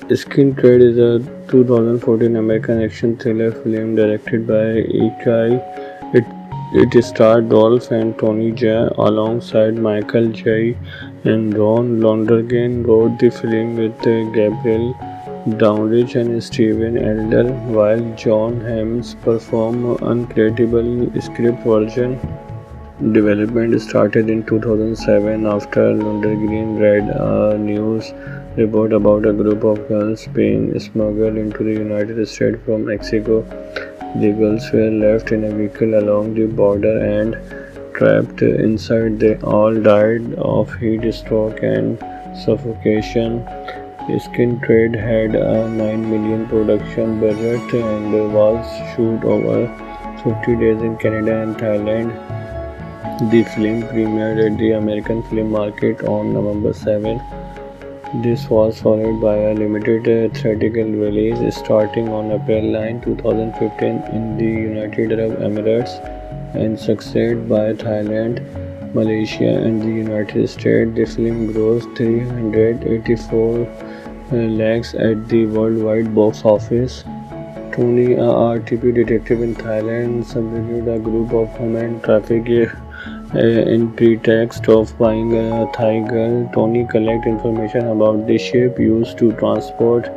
Skin Trade is a 2014 American action thriller film directed by Ikai. It, it starred Dolph and Tony Jaa alongside Michael Jai and Ron Lonergan. Wrote the film with Gabriel Downridge and Steven Elder, while John Hamm performed uncreditable script version. Development started in 2007 after Lundgren read a news report about a group of girls being smuggled into the United States from Mexico. The girls were left in a vehicle along the border and trapped inside. They all died of heat stroke and suffocation. Skin Trade had a 9 million production budget and was shot over 50 days in Canada and Thailand. The film premiered at the American Film Market on November 7. This was followed by a limited theatrical release starting on April 9, 2015 in the United Arab Emirates and succeeded by Thailand, Malaysia and the United States. The film grossed 384 lakhs at the worldwide box office. Tony, a RTP detective in Thailand, subdued a group of human traffickers in pretext of buying a Thai girl. Tony collects information about the ship used to transport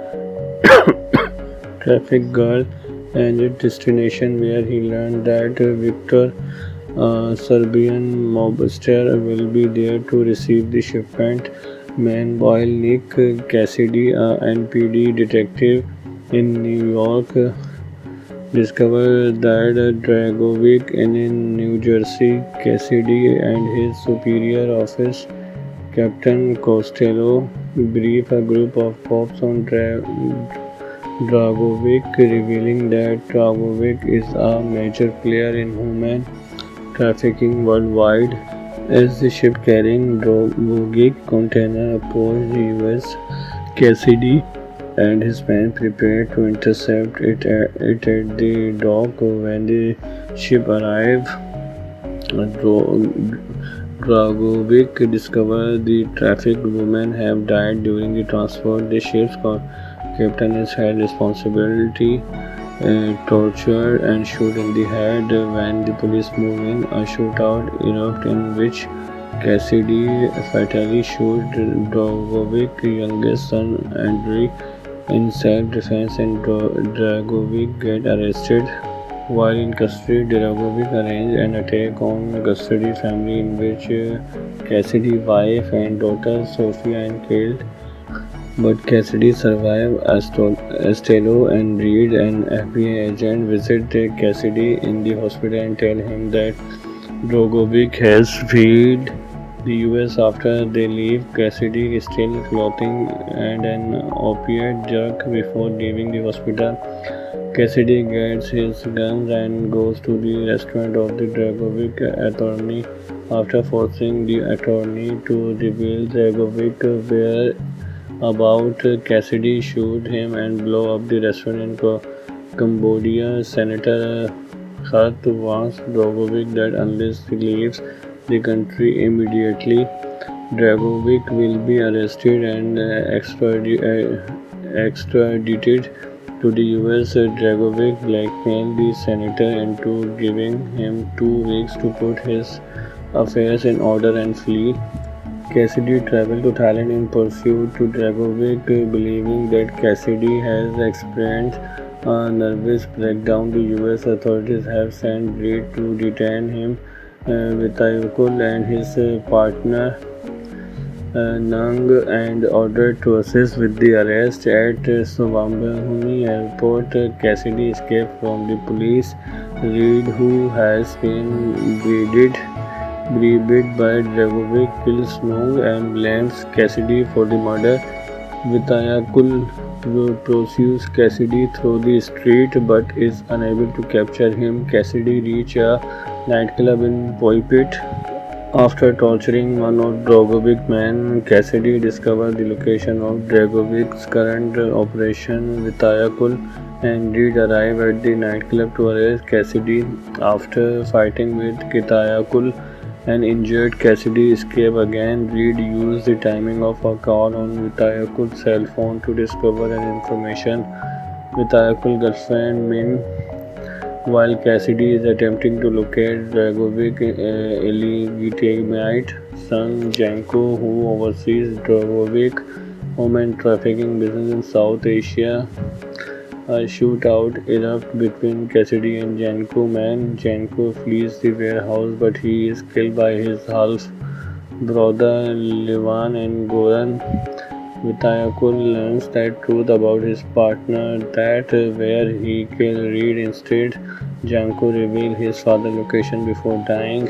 trafficked girl and its destination, where he learned that Victor, a Serbian mobster, will be there to receive the shipment. Meanwhile, Nick Cassidy, a NPD detective in New York, discovered that Dragovic in New Jersey. Cassidy and his superior office, Captain Costello, brief a group of cops on Dragovic, revealing that Dragovic is a major player in human trafficking worldwide. As the ship carrying Dragovic container approached the US, Cassidy and his men prepared to intercept it at the dock. When the ship arrived, Dragovic discovered the trafficked women have died during the transport. The ship's captain has had responsibility, tortured and shot in the head. When the police move in, a shootout erupted in which Cassidy fatally shot Dragovic's youngest son, Andrei, in self-defense, and Dragovic get arrested. While in custody, Dragovic arranged an attack on custody family in which Cassidy's wife and daughter Sofia and killed. But Cassidy survived. Estelo and Reed, an FBI agent, visit Cassidy in the hospital and tell him that Dragovic has fled the US. After they leave, Cassidy is still clothing and an opiate jerk before leaving the hospital. Cassidy gets his guns and goes to the restaurant of the Dragovic attorney. After forcing the attorney to reveal Dragovic whereabouts, Cassidy shoots him and blows up the restaurant in Cambodia. Senator Hart warns Dragovic that unless he leaves the country immediately, Dragovic will be arrested and extradited to the US. Dragovic blackmailed the senator into giving him 2 weeks to put his affairs in order and flee. Cassidy traveled to Thailand in pursuit to Dragovic, believing that Cassidy has experienced a nervous breakdown. The US authorities have sent Reed to detain him. Vitayakul and his partner Nang and ordered to assist with the arrest. At Suvarnabhumi airport, Cassidy escaped from the police. Reed, who has been bribed by Dragovic, kills Nong and blames Cassidy for the murder. Vitayakul pursues Cassidy through the street but is unable to capture him. Cassidy reaches a nightclub in Poipet. After torturing one of Dragovic's men, Cassidy discovers the location of Dragovic's current operation. Vitayakul and Reed arrive at the nightclub to arrest Cassidy. After fighting with Vitayakul, and injured Cassidy escape again. Reed used the timing of a call on Vitayakul's cell phone to discover an information. Vitayakul's girlfriend Min, while Cassidy is attempting to locate Dragovic, illegitimate son Janko, who oversees Dragovic human trafficking business in South Asia. A shootout erupts between Cassidy and Janko Man. Janko flees the warehouse, but he is killed by his half brother Levan and Goran. Vitayakul learns the truth about his partner, that where he killed Reed instead. Janko reveals his father's location before dying.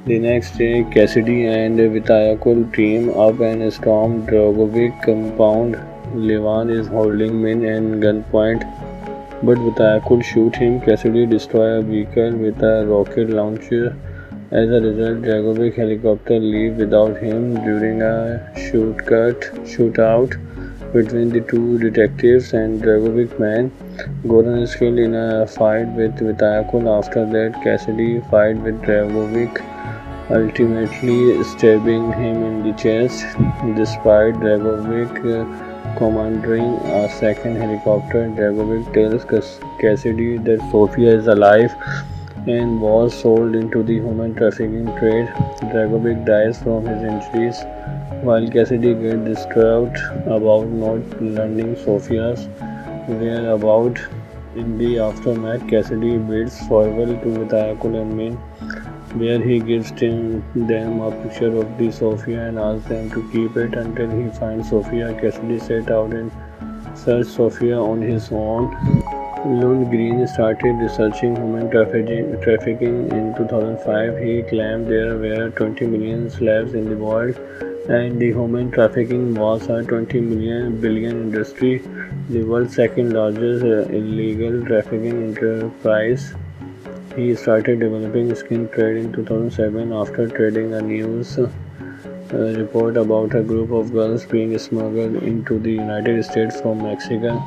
The next day, Cassidy and Vitayakul team up and storm Dragovic compound. Levan is holding Min at gunpoint, but Vitayakul shoots him. Cassidy destroys a vehicle with a rocket launcher. As a result, Dragovic helicopter leaves without him. During a shootout between the two detectives and Dragovic man, Goran is killed in a fight with Vitayakul. After that, Cassidy fights with Dragovic, ultimately stabbing him in the chest. Despite Dragovic commanding a second helicopter, Dragovic tells Cassidy that Sofia is alive and was sold into the human trafficking trade. Dragovic dies from his injuries, while Cassidy gets distraught about not learning Sofia's whereabouts. In the aftermath, Cassidy bids farewell to Vitayakul and Min, where he gives them a picture of the Sofia and asks them to keep it until he finds Sofia. Cassidy set out and searched Sofia on his own. Lundgren started researching human trafficking in 2005. He claimed there were 20 million slaves in the world, and the human trafficking was a 20 billion industry, the world's second largest illegal trafficking enterprise. He started developing skin trade in 2007 after reading a news report about a group of girls being smuggled into the United States from Mexico.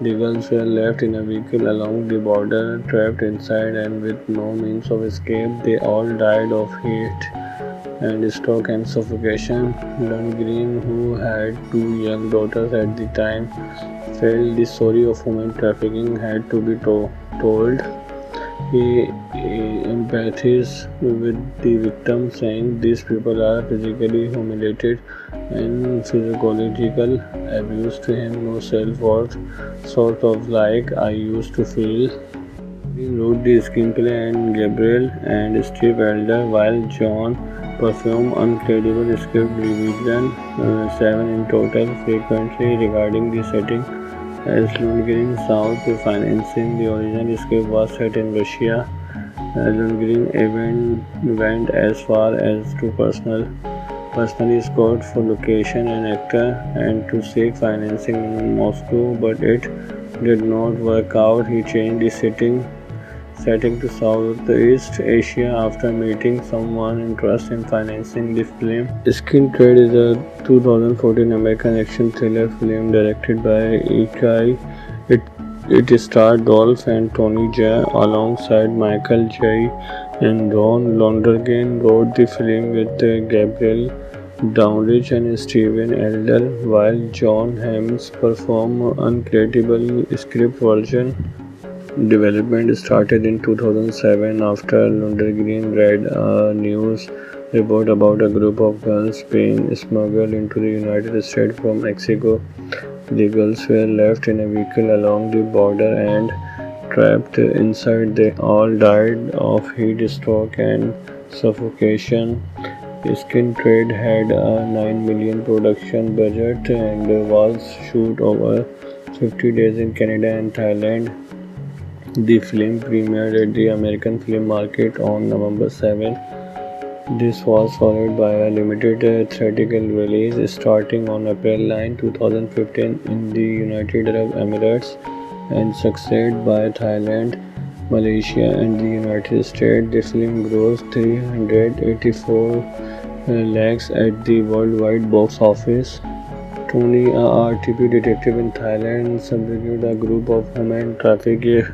The girls were left in a vehicle along the border, trapped inside and with no means of escape. They all died of heat and stroke and suffocation. Lundgren, who had two young daughters at the time, felt the story of human trafficking had to be told. He empathized with the victims, saying these people are physically humiliated and physiological abuse. To him, no self-worth, sort of like I used to feel. He wrote the screenplay and Gabriel and Steve Elder, while John performed incredible script revision, 7 in total, frequently regarding the setting. As Lundgren sought financing, the original script was set in Russia. Lundgren even went as far as to personally scout for location and actor and to seek financing in Moscow, but it did not work out. He changed the setting to Southeast Asia after meeting someone interested in financing the film. Skin Trade is a 2014 American action thriller film directed by Ikai. It starred Dolph and Tony Jaa alongside Michael Jai and Ron Lonergan. Wrote the film with Gabriel Downridge and Steven Elder, while John Hamm performed incredible script version. Development started in 2007 after Lundgren read a news report about a group of girls being smuggled into the United States from Mexico. The girls were left in a vehicle along the border and trapped inside. They all died of heat stroke and suffocation. Skin Trade had a $9 million production budget and was shot over 50 days in Canada and Thailand. The film premiered at the American Film Market on November 7. This was followed by a limited theatrical release starting on April 9, 2015 in the United Arab Emirates and succeeded by Thailand, Malaysia and the United States. The film grossed 384 lakhs at the worldwide box office. Tony, a RTP detective in Thailand, subdued a group of human traffickers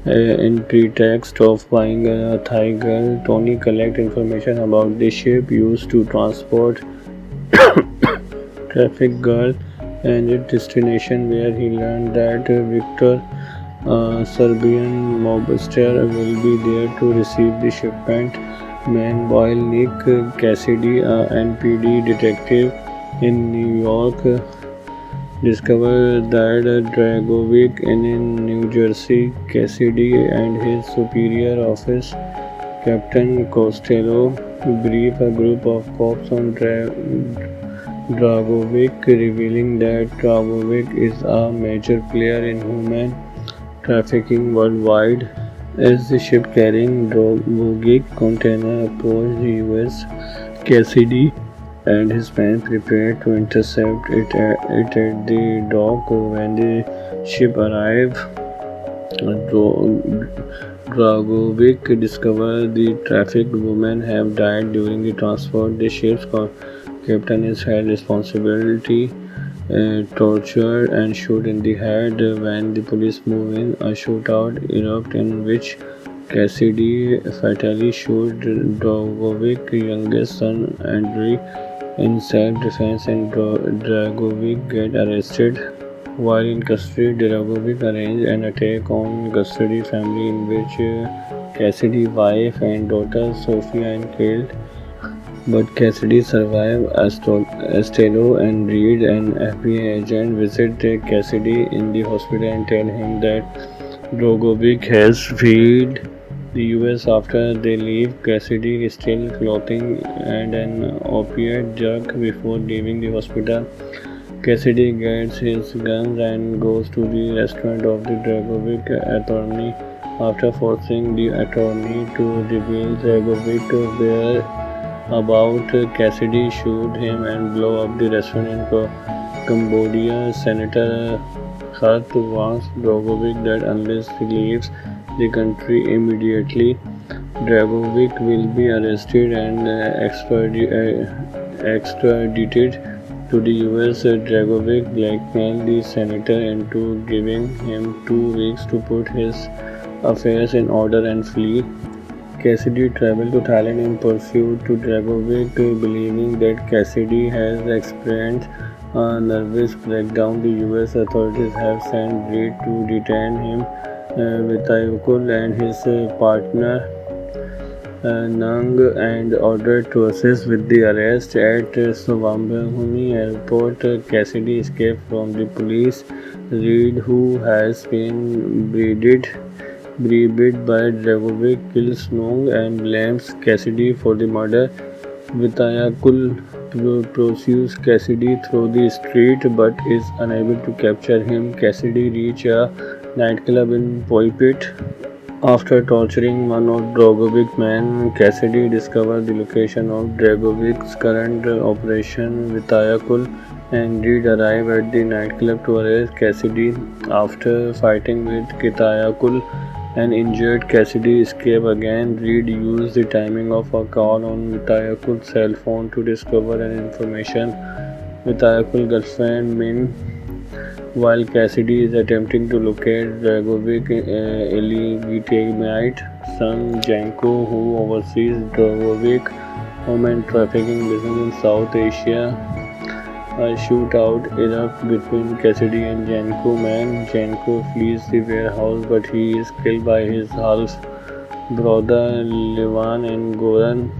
in pretext of buying a Thai girl. Tony collects information about the ship used to transport trafficked girl and its destination, where he learned that Victor, a Serbian mobster, will be there to receive the shipment. Meanwhile, Nick Cassidy, a NPD detective in New York, discovered that Dragovic in New Jersey. Cassidy and his superior office, Captain Costello, brief a group of cops on Dragovic, revealing that Dragovic is a major player in human trafficking worldwide. As the ship carrying Dragovic container approached the US, Cassidy and his men prepared to intercept it at the dock. When the ship arrived, Dragovic discovered the trafficked women have died during the transport. The ship's captain is held responsibility, tortured and shot in the head. When the police move in, a shootout erupts in which Cassidy fatally shot Dragovic's youngest son Andrei in self-defense, and Dragovic get arrested. While in custody, Dragovic arranged an attack on custody family in which Cassidy's wife and daughter Sofia and killed. But Cassidy survived. Estelo and Reed, an FBI agent, visit Cassidy in the hospital and tell him that Dragovic has fled the US. After they leave, Cassidy is still clothing and an opiate drug. Before leaving the hospital, Cassidy gets his guns and goes to the restaurant of the Dragovic attorney. After forcing the attorney to reveal Dragovic whereabouts, Cassidy shoot him and blow up the restaurant in Cambodia. Senator Hart warns Dragovic that unless he leaves the country immediately, Dragovic will be arrested and extradited to the US. Dragovic blackmailed the senator into giving him 2 weeks to put his affairs in order and flee. Cassidy traveled to Thailand in pursuit to Dragovic, believing that Cassidy has experienced a nervous breakdown. The US authorities have sent Reed to detain him. Vitayakul and his partner Nang and ordered to assist with the arrest. At Suvarnabhumi airport, Cassidy escaped from the police. Reed, who has been bribed by Dragovic, kills Nong and blames Cassidy for the murder. Vitayakul pursues Cassidy through the street but is unable to capture him. Cassidy reaches a nightclub in Phuket. After torturing one of Dragovic's men, Cassidy discovers the location of Dragovic's current operation. Vitayakul and Reed arrive at the nightclub to arrest Cassidy. After fighting with Vitayakul and injured, Cassidy escapes again. Reed used the timing of a call on Vitayakul's cell phone to discover an information. Vitayakul's girlfriend Min, while Cassidy is attempting to locate Dragovic's illegitimate son Janko, who oversees Dragovic's human trafficking business in South Asia. A shootout erupts between Cassidy and Janko. Janko flees the warehouse, but he is killed by his half-brother Levan and Goran.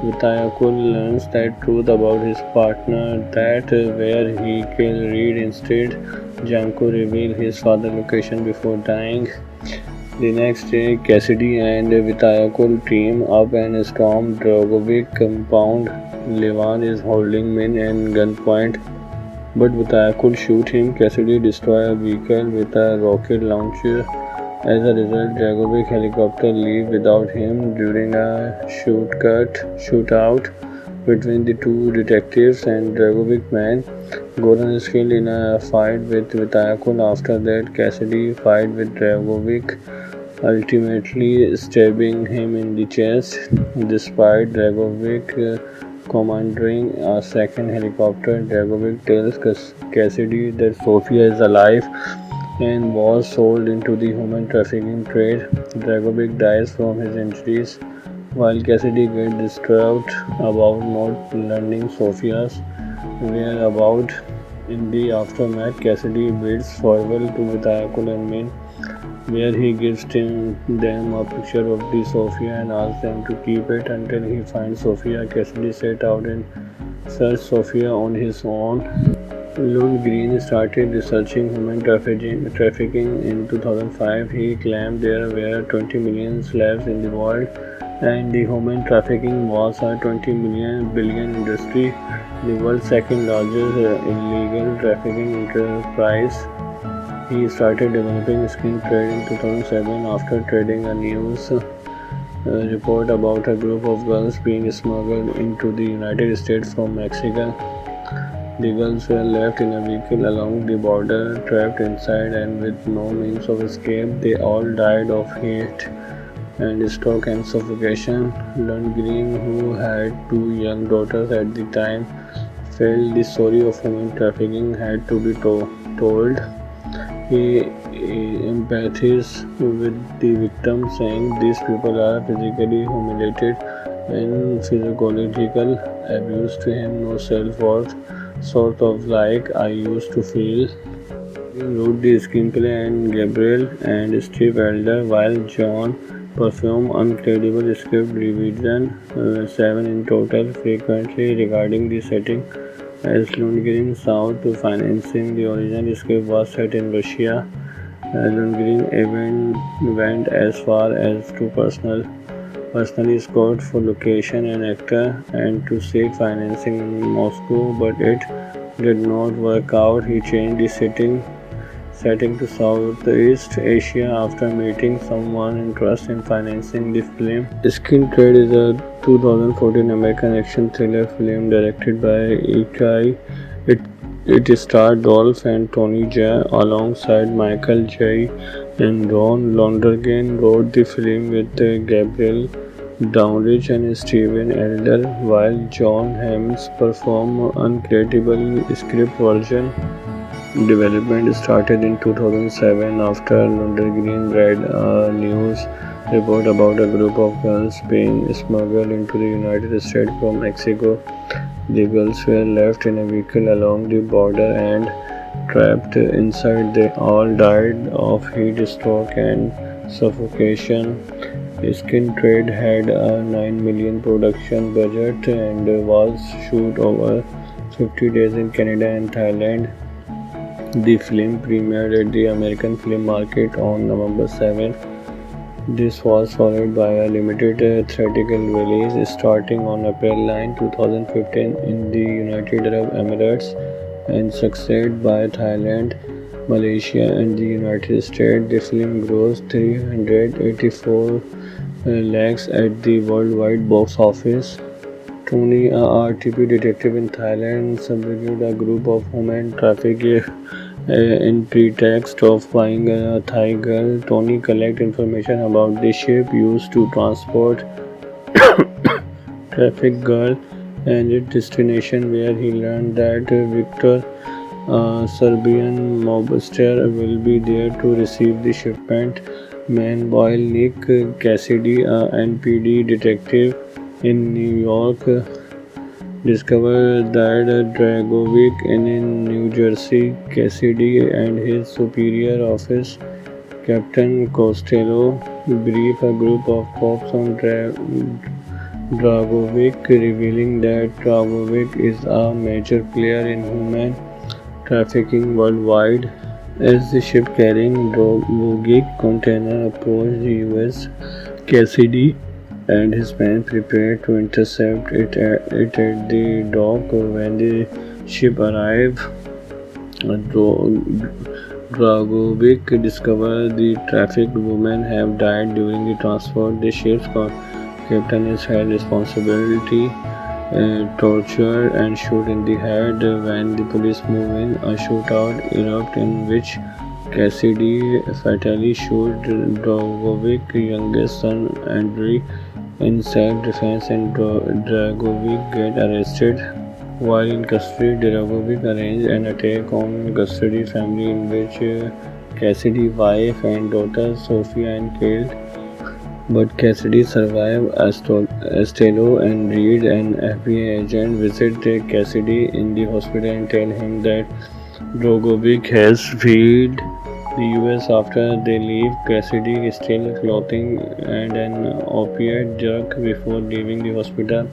Vitayakul learns the truth about his partner, that where he killed Reed instead. Janko reveals his father's location before dying. The next day, Cassidy and Vitayakul team up and storm Dragovic compound. Levan is holding Min at gunpoint, but Vitayakul shoots him. Cassidy destroys a vehicle with a rocket launcher. As a result, Dragovic helicopter leaves without him. During a shootout between the two detectives and Dragovic men, Goran is killed in a fight with Vitayakul. After that, Cassidy fights with Dragovic, ultimately stabbing him in the chest. Despite Dragovic commanding a second helicopter. Dragovic tells Cassidy that Sofia is alive and was sold into the human trafficking trade. Dragovic dies from his injuries, while Cassidy gets distraught about not learning Sofia's whereabouts. In the aftermath, Cassidy bids farewell to Vitayakul and Min, where he gives them a picture of the Sophia and asks them to keep it until he finds Sophia. Cassidy set out and searched Sophia on his own. Lundgren started researching human trafficking in 2005. He claimed there were 20 million slaves in the world, and the human trafficking was a 20 billion industry, the world's second largest illegal trafficking enterprise. He started developing skin trade in 2007 after reading a news report about a group of girls being smuggled into the United States from Mexico. The girls were left in a vehicle along the border, trapped inside and with no means of escape. They all died of heat and stroke and suffocation. Lundgren, who had two young daughters at the time, felt the story of human trafficking had to be told. He empathizes with the victims, saying these people are physically humiliated and physiological abuse. To him, no self-worth, sort of like I used to feel. He wrote the screenplay and Gabriel and Steve Elder, while John performed incredible script revision, 7 in total, frequently regarding the setting. As Lundgren sought to financing, the original script was set in Russia. Lundgren even went as far as to personally scout for location and actor and to seek financing in Moscow, but it did not work out. He changed the setting to Southeast Asia after meeting someone interested in financing the film. Skin Trade is a 2014 American action thriller film directed by Ikai. It starred Dolph and Tony Jaa alongside Michael Jai, and Ron Lonergan wrote the film with Gabriel Downridge and Steven Elder, while John Hammond performed incredible script version. Development started in 2007 after Lundgren read a news report about a group of girls being smuggled into the United States from Mexico. The girls were left in a vehicle along the border and trapped inside. They all died of heat stroke and suffocation. Skin Trade had a $9 million production budget and was shot over 50 days in Canada and Thailand. The film premiered at the American Film Market on November 7. This was followed by a limited theatrical release starting on April 9, 2015 in the United Arab Emirates and succeeded by Thailand, Malaysia and the United States. The film grossed 384 lakhs at the worldwide box office. Tony, a RTP detective in Thailand, subjugated a group of human traffickers in pretext of buying a Thai girl. Tony collects information about the ship used to transport trafficked girl and its destination, where he learned that Victor, a Serbian mobster, will be there to receive the shipment. Meanwhile, Nick Cassidy, a NPD detective in New York, discovered that Dragovic in New Jersey. Cassidy and his superior office, Captain Costello, brief a group of cops on Dragovic, revealing that Dragovic is a major player in human trafficking worldwide. As the ship carrying Dragovic container approached the US, Cassidy and his men prepared to intercept it at the dock. When the ship arrived, Dragovic discovered the trafficked women have died during the transport. The ship's captain is held responsibility, tortured and shot in the head. When the police move in, a shootout erupts in which Cassidy fatally shot Dragovic's youngest son, Andrei. in self-defense and Dragovic get arrested. While in custody, Dragovic arranged an attack on custody family in which Cassidy's wife and daughter Sophia and killed. But Cassidy survived. Estelo and Reed, an FBI agent, visit Cassidy in the hospital and tell him that Drogovic has fled the US. After they leave, Cassidy is still clothing and an opiate jerk before leaving the hospital.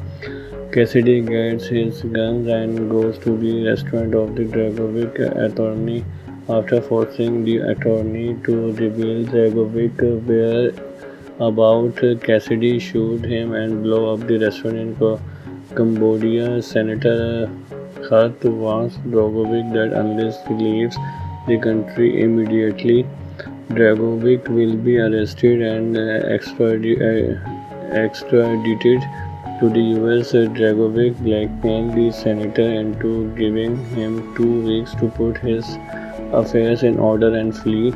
Cassidy gets his guns and goes to the restaurant of the Dragovic attorney. After forcing the attorney to reveal Dragovic where about, Cassidy shoot him and blow up the restaurant in Cambodia. Senator Hart warns Dragovic that unless he leaves the country immediately, Dragovic will be arrested and extradited to the US. Dragovic blackmailed the senator into giving him 2 weeks to put his affairs in order and flee.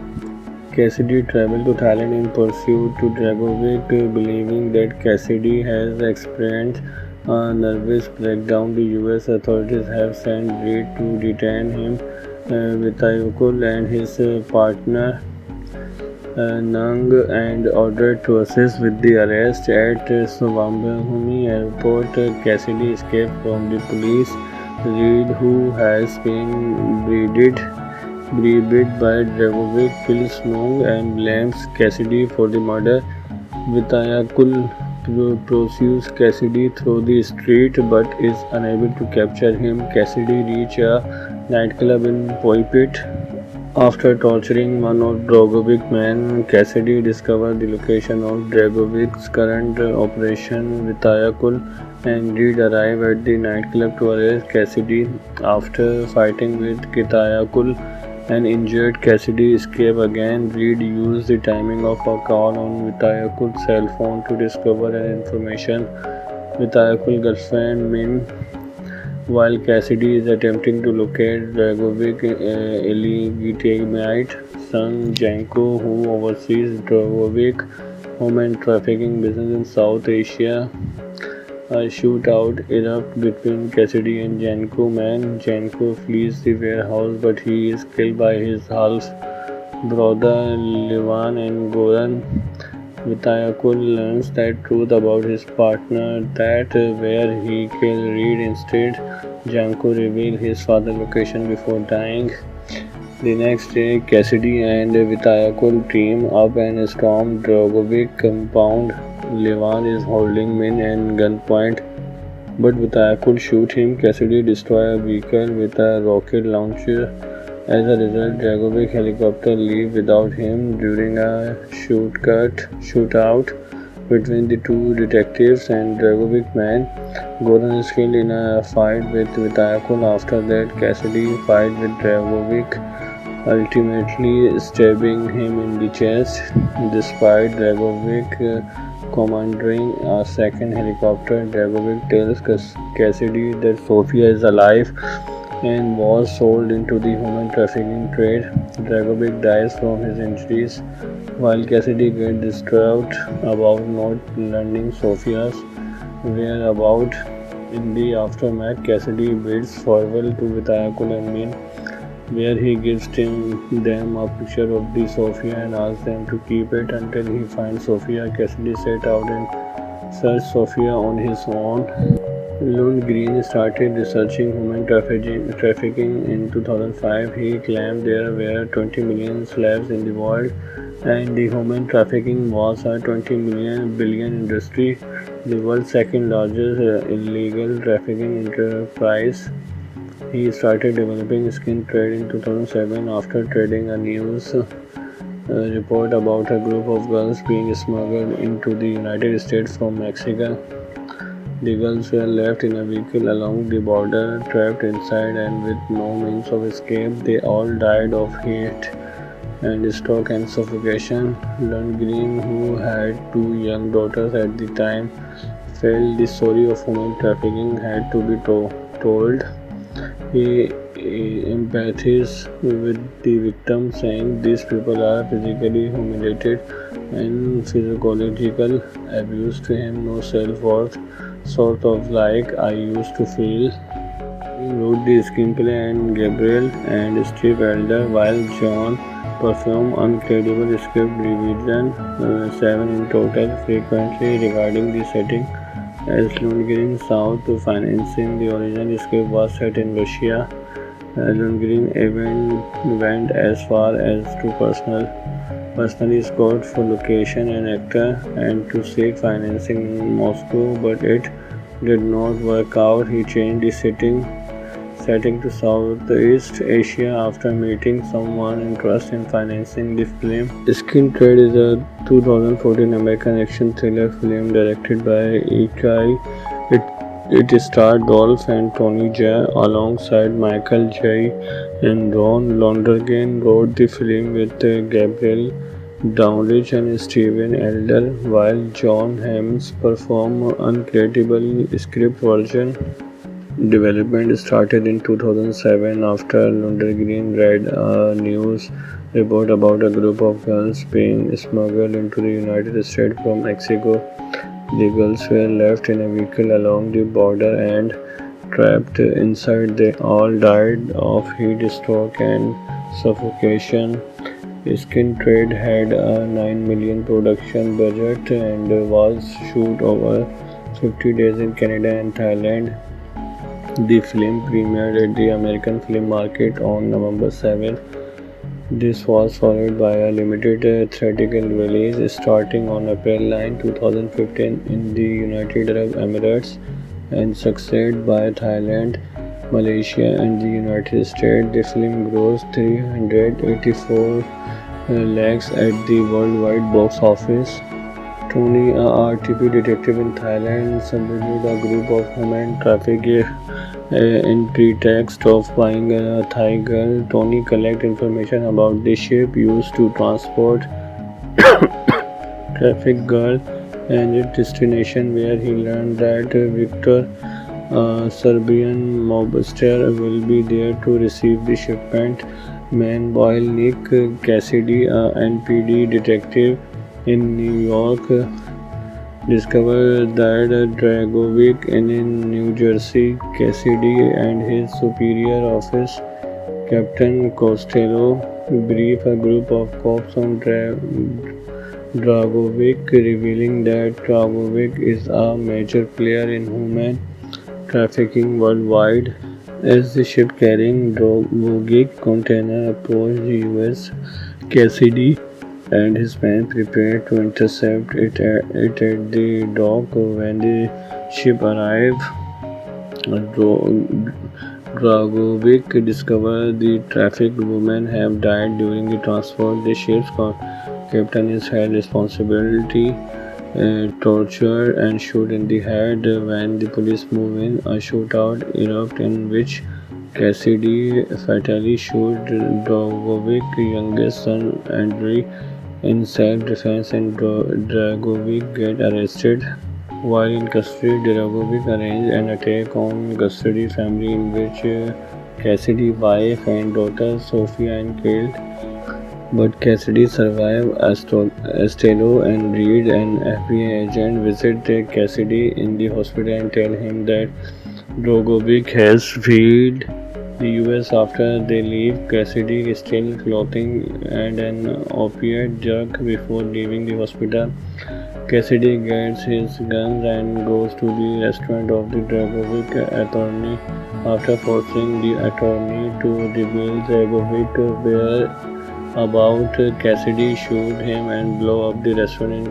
Cassidy traveled to Thailand in pursuit to Dragovic, believing that Cassidy has experienced a nervous breakdown. The US authorities have sent Reed to detain him. Vitayokul and his partner Nang and ordered to assist with the arrest. At Swambhumi airport, Cassidy escaped from the police. Reed, who has been bribed by Dragovic, kills Nong and blames Cassidy for the murder. Vitayakul pursues Cassidy through the street but is unable to capture him. Cassidy reaches a nightclub in Poipet. After torturing one of Dragovic's men, Cassidy discovers the location of Dragovic's current operation. Vitayakul and Reed arrive at the nightclub to arrest Cassidy. After fighting with Vitayakul and injured, Cassidy escaped again. Reed used the timing of a call on Vitayakul's cell phone to discover an information. Vitayakul's girlfriend Min, while Cassidy is attempting to locate Dragovic's illegitimate son Janko, who oversees Dragovic's human trafficking business in South Asia. A shootout erupts between Cassidy and Janko Man. Janko flees the warehouse, but he is killed by his half brother Levan and Goran. Vitayakul learns the truth about his partner, that where he killed Reed. Instead, Janko reveals his father's location before dying. The next day, Cassidy and Vitayakul team up and storm Dragovic compound. Levan is holding Min at gunpoint, but Vitayakul shoots him. Cassidy destroys a vehicle with a rocket launcher. As a result, Dragovic helicopter leaves without him. During a shootout between the two detectives and Dragovic man, Goran is killed in a fight with Vitayakul. After that, Cassidy fights with Dragovic, ultimately stabbing him in the chest. Despite Dragovic commanding a second helicopter, Dragovic tells Cassidy that Sophia is alive and was sold into the human trafficking trade. Dragovic dies from his injuries, while Cassidy gets distraught about not learning Sophia's whereabouts. In the aftermath, Cassidy bids farewell to Vitayakul and Min, where he gives them a picture of the Sophia and asks them to keep it until he finds Sophia. Cassidy set out and searched Sophia on his own. Lundgren started researching human trafficking in 2005. He claimed there were 20 million slaves in the world, and the human trafficking was a 20 billion industry, the world's second largest illegal trafficking enterprise. He started developing skin trade in 2007 after reading a news report about a group of girls being smuggled into the United States from Mexico. The girls were left in a vehicle along the border, trapped inside and with no means of escape. They all died of heat and stroke and suffocation. Lundgren, who had 2 young daughters at the time, felt the story of human trafficking had to be told. He empathizes with the victims, saying these people are physically humiliated and physiological abuse to him, no self-worth, sort of like I used to feel. He wrote the screenplay and Gabriel and Steve Elder, while John performed uncredible script revision, 7 in total, frequently regarding the setting. As Lundgren sought to financing, the original script was set in Russia. Lundgren even went as far as to personally scout for location and actor and to seek financing in Moscow, but it did not work out. He changed the setting to Southeast Asia after meeting someone interested in financing the film. Skin Trade is a 2014 American action thriller film directed by Ikai. It starred Dolph and Tony Jaa alongside Michael Jai, and Ron Lonergan wrote the film with Gabriel Downridge and Steven Elder, while John Hamm performed uncredible script version. Development started in 2007 after Lundgren read a news report about a group of girls being smuggled into the United States from Mexico. The girls were left in a vehicle along the border and trapped inside. They all died of heat stroke and suffocation. Skin Trade had a $9 million production budget and was shot over 50 days in Canada and Thailand. The film premiered at the American film market on November 7. This was followed by a limited theatrical release starting on April 9, 2015 in the United Arab Emirates and succeeded by Thailand, Malaysia and the United States. The film grossed 384 lakhs at the worldwide box office. Tony, a RTP detective in Thailand, subdued a group of human traffickers in pretext of buying a Thai girl. Tony collects information about the ship used to transport trafficked girl and its destination, where he learned that Victor, a Serbian mobster, will be there to receive the shipment. Man Boyle Nick Cassidy, a NPD detective in New York, discovered that Dragovic in New Jersey. Cassidy and his superior office, Captain Costello, brief a group of cops on Dragovic, revealing that Dragovic is a major player in human trafficking worldwide. As the ship carrying Dragovic container approached the US, Cassidy and his men prepared to intercept it at the dock. When the ship arrived, Dragovic discovered the trafficked women have died during the transport. The ship's captain is held responsibility, tortured and shot in the head. When the police move in, a shootout erupts in which Cassidy fatally shot Dragovic's youngest son Andrei in self-defense, and Dragovic get arrested. While in custody, Dragovic arranged an attack on custody family in which Cassidy's wife and daughter Sofia and killed. But Cassidy survived. Estelo and Reed, an FBI agent, visit Cassidy in the hospital and tell him that Dragovic has fled the US. After they leave, Cassidy steals clothing and an opiate drug before leaving the hospital. Cassidy gets his guns and goes to the restaurant of the Dragovic attorney. After forcing the attorney to reveal Dragovic whereabouts, Cassidy shoots him and blows up the restaurant in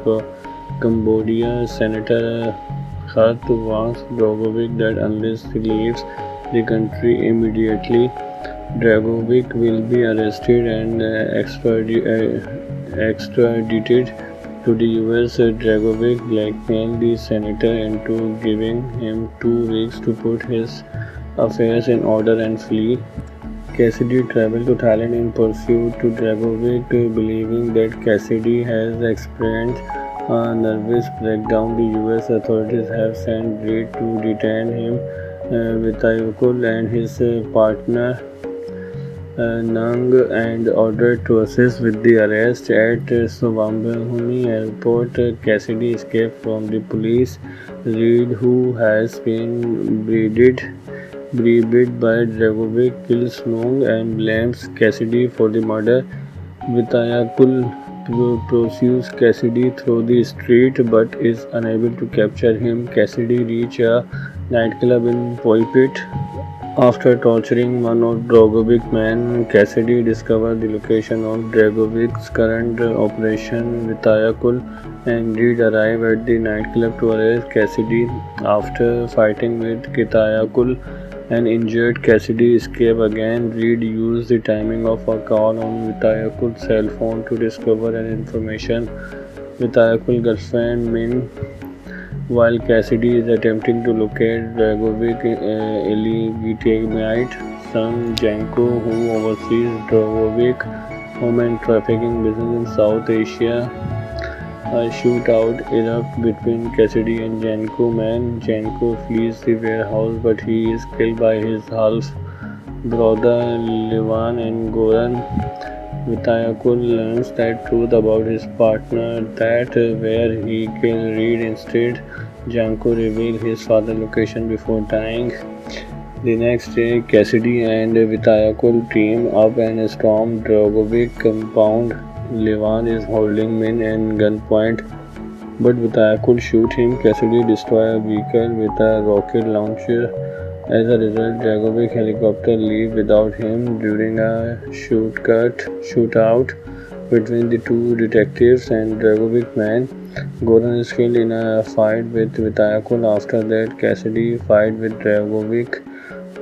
Cambodia. Senator Hart warns Dragovic that unless he leaves the country immediately, Dragovic will be arrested and extradited to the US. Dragovic blackmailed the senator into giving him 2 weeks to put his affairs in order and flee. Cassidy traveled to Thailand in pursuit to Dragovic, believing that Cassidy has experienced a nervous breakdown. The US authorities have sent Reed to detain him. Vitayokul and his partner Nang and ordered to assist with the arrest. At Suvarnabhumi airport, Cassidy escaped from the police. Reed, who has been bribed by Dragovic, kills Nong and blames Cassidy for the murder. Vitayakul pursues Cassidy through the street but is unable to capture him. Cassidy reaches a nightclub in Pulpit. After torturing one of Dragovic's men, Cassidy discovers the location of Dragovic's current operation. Vitayakul and Reed arrive at the nightclub to arrest Cassidy. After fighting with Vitayakul and injured, Cassidy escapes again. Reed used the timing of a call on Vitayakul's cell phone to discover an information. Vitayakul's girlfriend Min, while Cassidy is attempting to locate Dragovic, illegitimate son Janko, who oversees Dragovic human trafficking business in South Asia. A shootout erupts between Cassidy and Janko man. Janko flees the warehouse, but he is killed by his half brother Levan and Goran. Vitayakul learns the truth about his partner, that where he killed Reed instead. Janko reveals his father's location before dying. The next day, Cassidy and Vitayakul team up and storm Dragovic compound. Levan is holding Min at gunpoint, but Vitayakul shoots him. Cassidy destroys a vehicle with a rocket launcher. As a result, Dragovic helicopter leaves without him. During a shootout between the two detectives and Dragovic man, Goran is killed in a fight with Vitayakul. After that, Cassidy fights with Dragovic,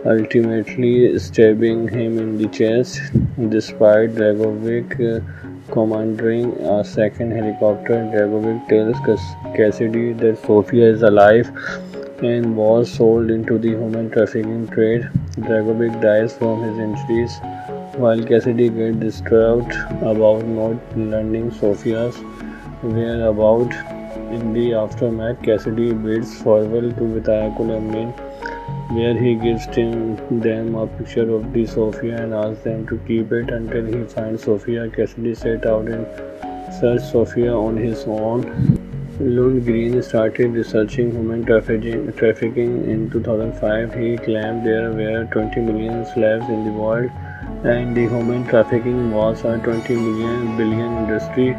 ultimately stabbing him in the chest. Despite Dragovic commanding a second helicopter, Dragovic tells Cassidy that Sofia is alive and was sold into the human trafficking trade. Dragovic dies from his injuries, while Cassidy gets distraught about not learning Sofia's whereabouts. In the aftermath, Cassidy bids farewell to Vitayakul and Min, where he gives them a picture of the Sofia and asks them to keep it until he finds Sofia. Cassidy set out and searched Sofia on his own. Lundgren started researching human trafficking in 2005. He claimed there were 20 million slaves in the world, and the human trafficking was a 20 billion industry,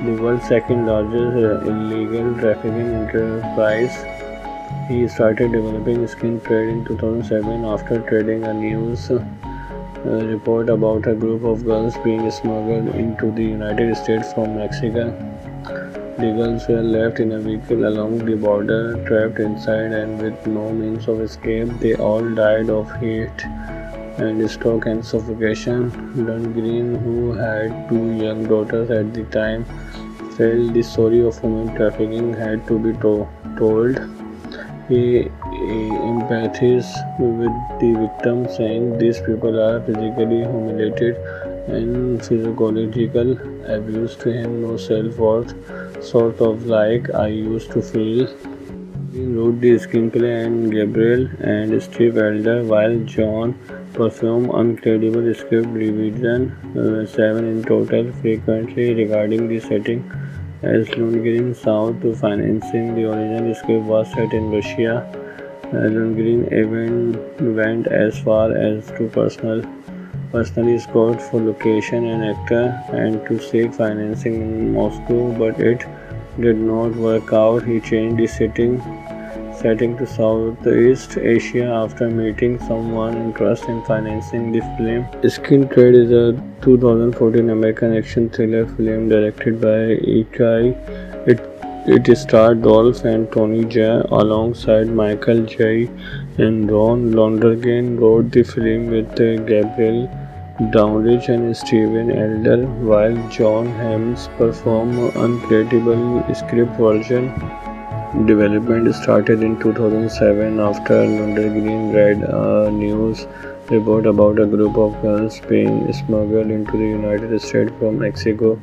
the world's second largest illegal trafficking enterprise. He started developing skin trade in 2007 after trading a news report about a group of girls being smuggled into the United States from Mexico. The girls were left in a vehicle along the border, trapped inside and with no means of escape. They all died of heat and stroke and suffocation. Lundgren, who had two young daughters at the time, felt the story of human trafficking had to be told. He empathizes with the victims, saying these people are physically humiliated and physiological abuse. To him, no self-worth, sort of like I used to feel. He wrote the screenplay and Gabriel and Steve Elder, while John performed incredible script revision, 7 in total, frequently regarding the setting. As Lundgren sought to financing, the original script was set in Russia. Lundgren even went as far as to personally scout for location and actor and to seek financing in Moscow, but it did not work out. He changed the setting to Southeast Asia after meeting someone interested in financing the film. Skin Trade is a 2014 American action thriller film directed by Ikai. It starred Dolph and Tony Jaa alongside Michael Jai, and Ron Lonergan wrote the film with Gabriel Downridge and Steven Elder, while John Hammond performed incredible script version. Development started in 2007 after Lundgren read a news report about a group of girls being smuggled into the United States from Mexico.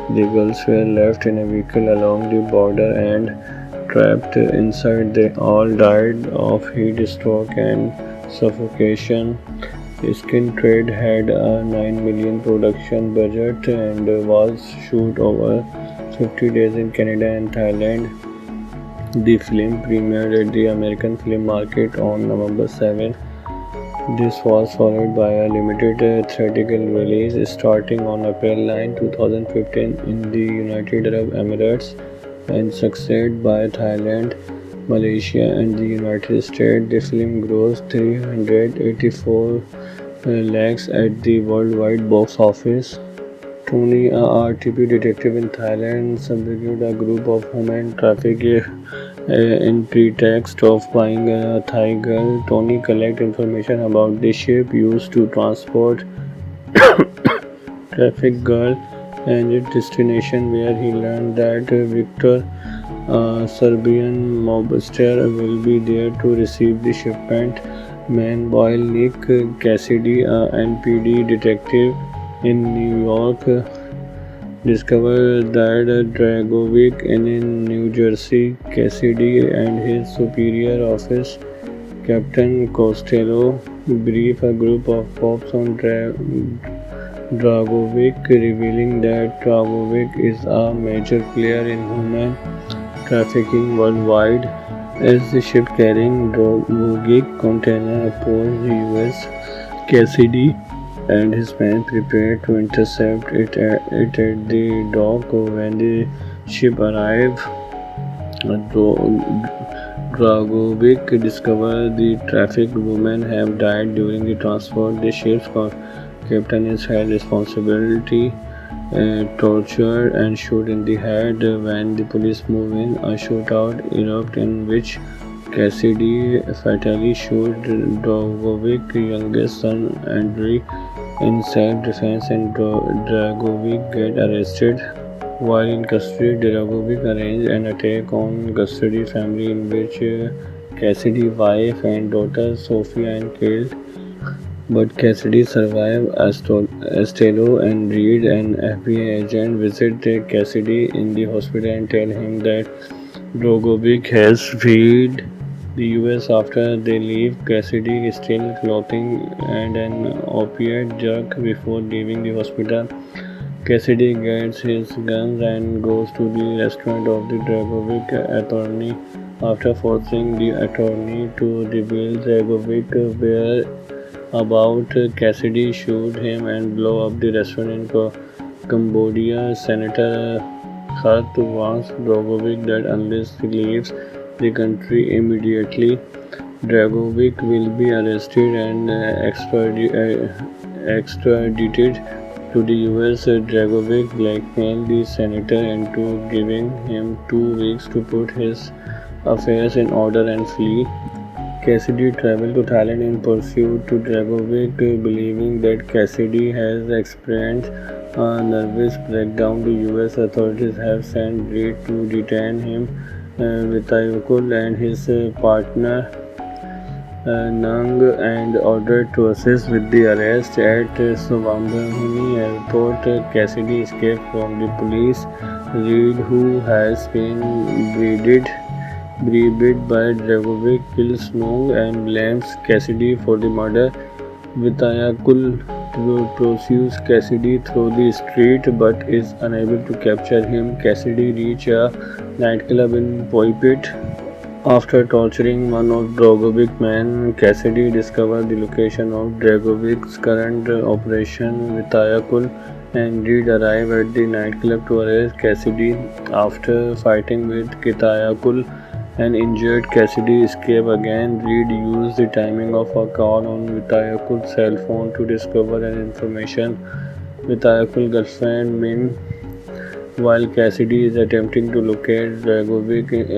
The girls were left in a vehicle along the border and trapped inside. They all died of heat stroke and suffocation. Skin Trade had a 9 million production budget and was shot over 50 days in Canada and Thailand. The film premiered at the American Film Market on November 7. This was followed by a limited theatrical release starting on April 9, 2015 in the United Arab Emirates and succeeded by Thailand, Malaysia and the United States. The film grossed 384 lakhs at the worldwide box office. Tony, a RTP detective in Thailand, subdued a group of human traffickers in pretext of buying a Thai girl. Tony collects information about the ship used to transport trafficked girl and its destination, where he learned that Victor, a Serbian mobster, will be there to receive the shipment. Man Boyle Nick Cassidy, a NPD detective in New York, discovered that Dragovic in New Jersey. Cassidy and his superior office, Captain Costello, brief a group of cops on Dragovic, revealing that Dragovic is a major player in human trafficking worldwide. As the ship carrying Dragovic container approached the US, Cassidy and his men prepared to intercept it at the dock. When the ship arrived, Dragovic discovered the trafficked women have died during the transport. The ship's captain is held responsibility, tortured and shot in the head. When the police move in, a shootout erupted in which Cassidy fatally shot Dragovic's youngest son Andrei in self-defense, and Dragovic get arrested. While in custody, Dragovic arranged an attack on custody family in which Cassidy's wife and daughter Sofia and killed. But Cassidy survived. Estelo and Reed, an FBI agent, visit Cassidy in the hospital and tell him that Dragovic has fled the US. After they leave, Cassidy is still clothing and an opiate jerk. Before leaving the hospital, Cassidy gets his guns and goes to the restaurant of the Dragovic attorney. After forcing the attorney to reveal Dragovic whereabouts, Cassidy shoots him and blows up the restaurant in Cambodia. Senator Hart warns Dragovic that unless he leaves the country immediately, Dragovic will be arrested and extradited to the US. Dragovic blackmailed the senator into giving him 2 weeks to put his affairs in order and flee. Cassidy traveled to Thailand in pursuit to Dragovic, believing that Cassidy has experienced a nervous breakdown. The US authorities have sent Reed to detain him. Vitayakul and his partner Nang and ordered to assist with the arrest. At Swambhumi airport, Cassidy escaped from the police. Reed, who has been bribed by Dragovic, kills Nong and blames Cassidy for the murder. Vitayakul pursues Cassidy through the street but is unable to capture him. Cassidy reaches a nightclub in Poipet. After torturing one of Dragovic's men, Cassidy discovers the location of Dragovic's current operation. Vitayakul and Reed arrive at the nightclub to arrest Cassidy. After fighting with Vitayakul and injured, Cassidy escaped again. Reed used the timing of a call on Vitayakul's cell phone to discover an information. Vitayakul's girlfriend Min, while Cassidy is attempting to locate Dragovic's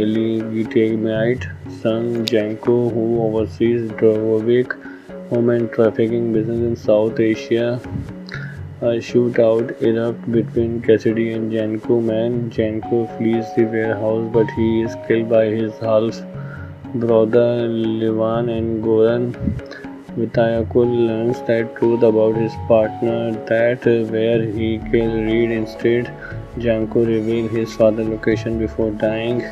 illegitimate son Janko, who oversees Dragovic's human trafficking business in South Asia. A shootout erupts between Cassidy and Janko. Janko flees the warehouse, but he is killed by his half brother Levan and Goran. Vitayakul learns the truth about his partner, that where he killed Reed instead. Janko reveals his father's location before dying.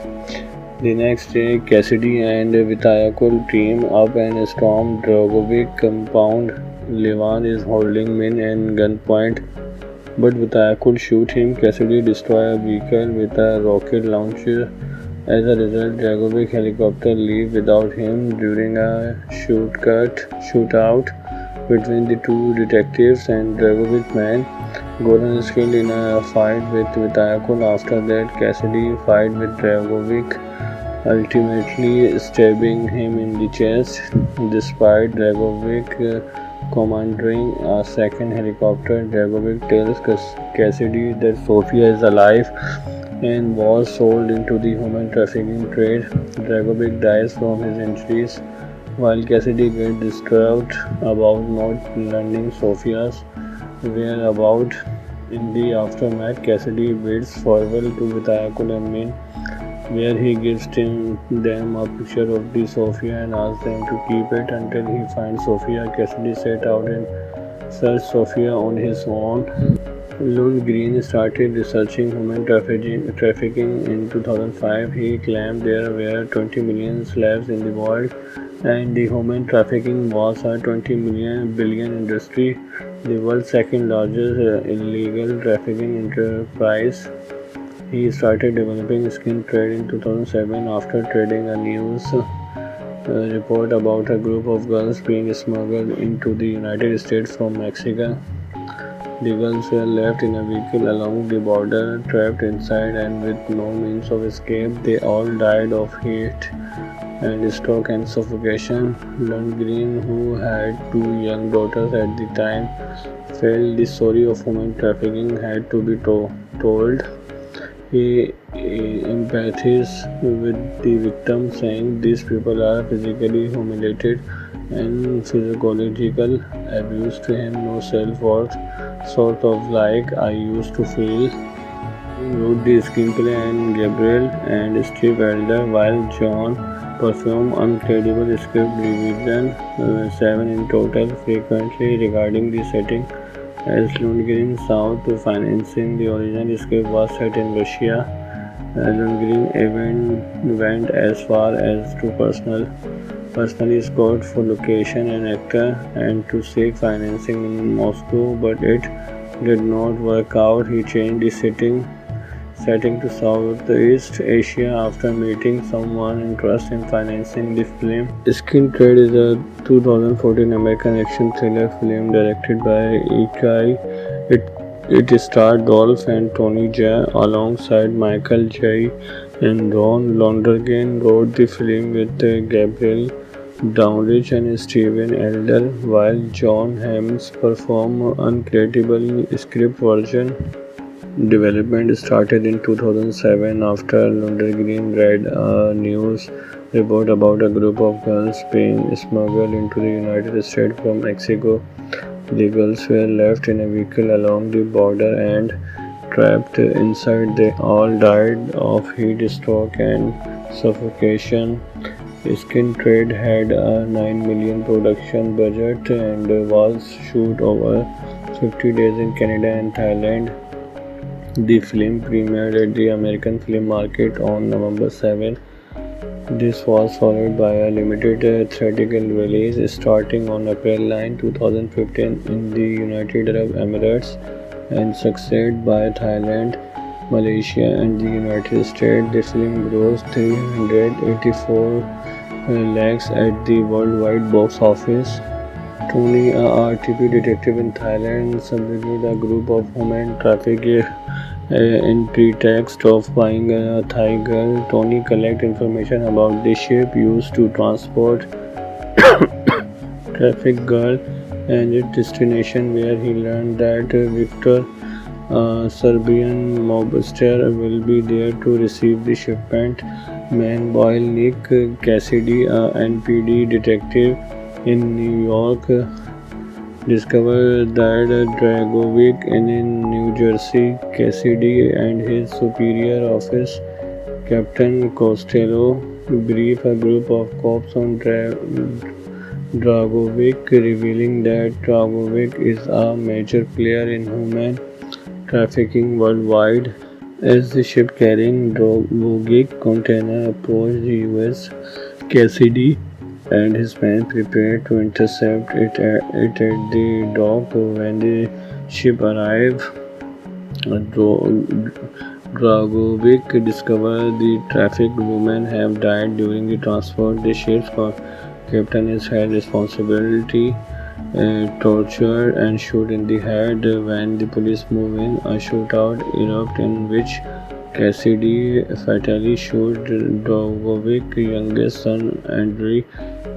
The next day, Cassidy and Vitayakul team up and storm Dragovic compound. Levan is holding Min at gunpoint, but Vitayakul shoot him. Cassidy destroy a vehicle with a rocket launcher. As a result, Dragovic helicopter leave without him during a shootout between the two detectives and Dragovic men. Goran is killed in a fight with Vitayakul. After that, Cassidy fight with Dragovic, ultimately stabbing him in the chest. Despite Dragovic commanding a second helicopter, Dragovic tells Cassidy that Sofia is alive and was sold into the human trafficking trade. Dragovic dies from his injuries, while Cassidy gets distraught about not learning Sofia's whereabouts. In the aftermath, Cassidy bids farewell to Vitayakul and Min, where he gives them a picture of the Sofia and asks them to keep it until he finds Sofia. Cassidy set out and searched Sofia on his own. Lundgren started researching human trafficking in 2005. He claimed there were 20 million slaves in the world, and the human trafficking was a 20 billion industry, the world's second largest illegal trafficking enterprise. He started developing skin trade in 2007 after trading a news report about a group of girls being smuggled into the United States from Mexico. The girls were left in a vehicle along the border, trapped inside and with no means of escape. They all died of heat and stroke and suffocation. Lundgren, who had two young daughters at the time, felt the story of human trafficking had to be told. He empathized with the victims, saying these people are physically humiliated and physiological abuse to him, no self-worth, sort of like I used to feel. He wrote the screenplay and Gabriel and Steve Elder, while John performed incredible script revision, 7 in total, frequently regarding the setting. As Lundgren sought to financing, the original script was set in Russia. Lundgren even went as far as to personally scout for location and actor and to seek financing in Moscow, but it did not work out. He changed the setting to Southeast Asia after meeting someone interested in financing the film. Skin Trade is a 2014 American action thriller film directed by Ikai. It starred Dolph and Tony Jaa alongside Michael Jai, and Ron Lonergan wrote the film with Gabriel Downridge and Steven Elder, while John Hammond performed uncredible script version. Development started in 2007 after Lundgren read a news report about a group of girls being smuggled into the United States from Mexico. The girls were left in a vehicle along the border and trapped inside. They all died of heat stroke and suffocation. Skin Trade had a $9 million production budget and was shot over 50 days in Canada and Thailand. The film premiered at the American Film Market on November 7. This was followed by a limited theatrical release starting on April 9, 2015 in the United Arab Emirates and succeeded by Thailand, Malaysia and the United States. The film grossed 384 lakhs at the worldwide box office. Tony, a RTP detective in Thailand, subjugated a group of human traffickers in pretext of buying a Thai girl. Tony collects information about the ship used to transport trafficked girl and its destination, where he learned that Victor, a Serbian mobster, will be there to receive the shipment. Man Boyle Nick Cassidy, a NPD detective in New York, discovered that Dragovic in New Jersey. Cassidy and his superior office, Captain Costello, brief a group of cops on Dragovic, revealing that Dragovic is a major player in human trafficking worldwide. As the ship carrying Drogovic container approached the U.S., Cassidy and his men prepared to intercept it at the dock. When the ship arrived, Dragovic discovered the trafficked women have died during the transport. The ship's captain is held responsibility, tortured and shot in the head. When the police move in, a shootout erupts in which Cassidy fatally shot Dragovic's youngest son Andrei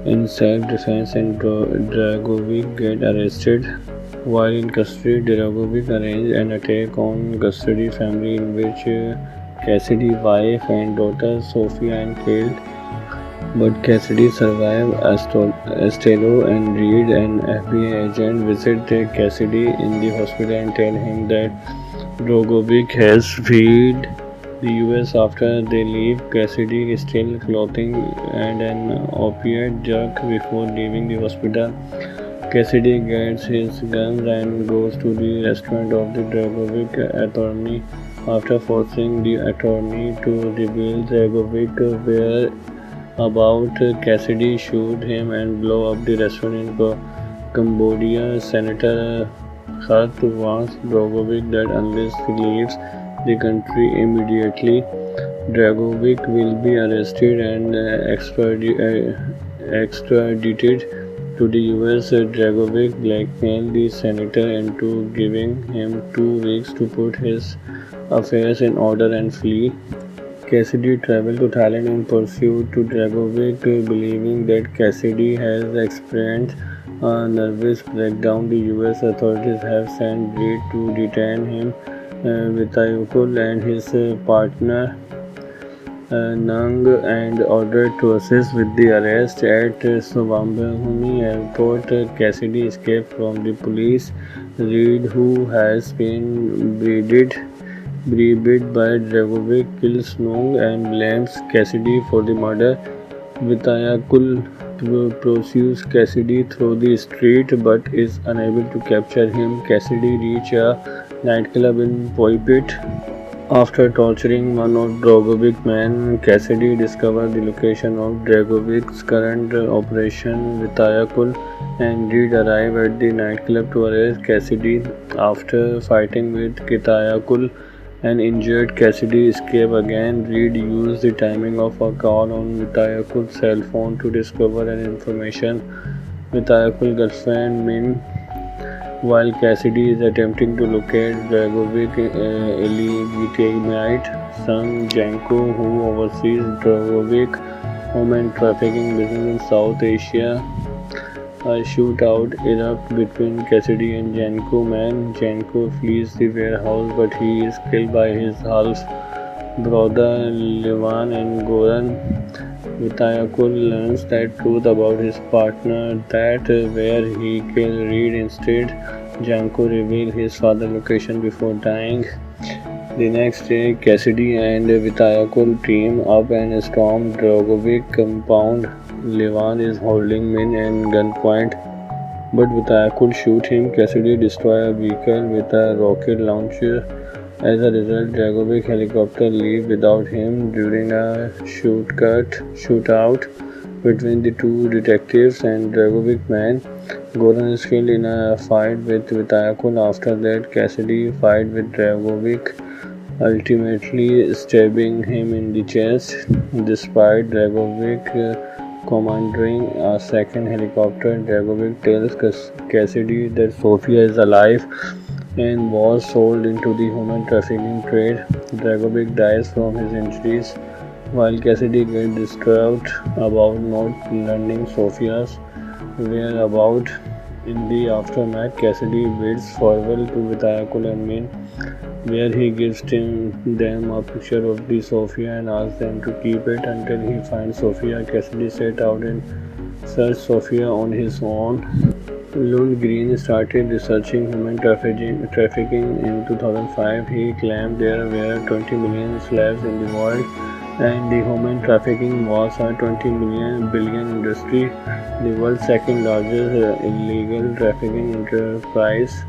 in self-defense, and Dragovic get arrested. While in custody, Dragovic arranged an attack on custody family in which Cassidy's wife and daughter Sofia and killed. But Cassidy survived. Estelo and Reed, an FBI agent, visit Cassidy in the hospital and tell him that Drogovic has fled the US. After they leave, Cassidy is still clothing and an opiate jerk before leaving the hospital. Cassidy gets his guns and goes to the restaurant of the Dragovic attorney. After forcing the attorney to reveal Dragovic whereabouts, Cassidy shoots him and blows up the restaurant in Cambodia. Senator Hart warns Dragovic that unless he leaves the country immediately, Dragovic will be arrested and extradited to the US. Dragovic blackmailed the senator into giving him 2 weeks to put his affairs in order and flee. Cassidy traveled to Thailand in pursuit to Dragovic, believing that Cassidy has experienced a nervous breakdown. The US authorities have sent Reed to detain him. Vitayakul and his partner Nang and ordered to assist with the arrest at Suvarnabhumi airport. Cassidy escaped from the police. Reed, who has been bribed by Dragovic, kills Nung and blames Cassidy for the murder. Vitayakul pursues Cassidy through the street but is unable to capture him. Cassidy reaches a nightclub in Poipet. After torturing one of Dragovic's men, Cassidy discovers the location of Dragovic's current operation. Vitayakul and Reed arrive at the nightclub to arrest Cassidy. After fighting with Vitayakul and injured, Cassidy escapes again. Reed used the timing of a call on Vitayakul's cell phone to discover an information. Vitayakul's girlfriend Min, while Cassidy is attempting to locate Dragovic's illegitimate son Janko, who oversees Dragovic's human trafficking business in South Asia. A shootout erupts between Cassidy and Janko man. Janko flees the warehouse, but he is killed by his half brother Levan and Goran. Vitayakul learns the truth about his partner, that where he killed Reed instead. Janko reveals his father's location before dying. The next day, Cassidy and Vitayakul team up and storm Dragovic compound. Levan is holding Min at gunpoint, but Vitayakul shoots him. Cassidy destroys a vehicle with a rocket launcher. As a result, Dragovic helicopter leaves without him. During a shootout between the two detectives and Dragovic man, Goran is killed in a fight with Vitayakul. After that, Cassidy fights with Dragovic, ultimately stabbing him in the chest. Despite Dragovic commandeering a second helicopter, Dragovic tells Cassidy that Sofia is alive and was sold into the human trafficking trade. Dragovic dies from his injuries, while Cassidy gets distraught about not learning Sofia's whereabouts. In the aftermath, Cassidy bids farewell to Vitayakul and Min, where he gives them a picture of the Sofia and asks them to keep it until he finds Sofia. Cassidy set out and searched Sofia on his own. Lundgren started researching human trafficking in 2005. He claimed there were 20 million slaves in the world, and the human trafficking was a 20 billion industry, the world's second largest illegal trafficking enterprise.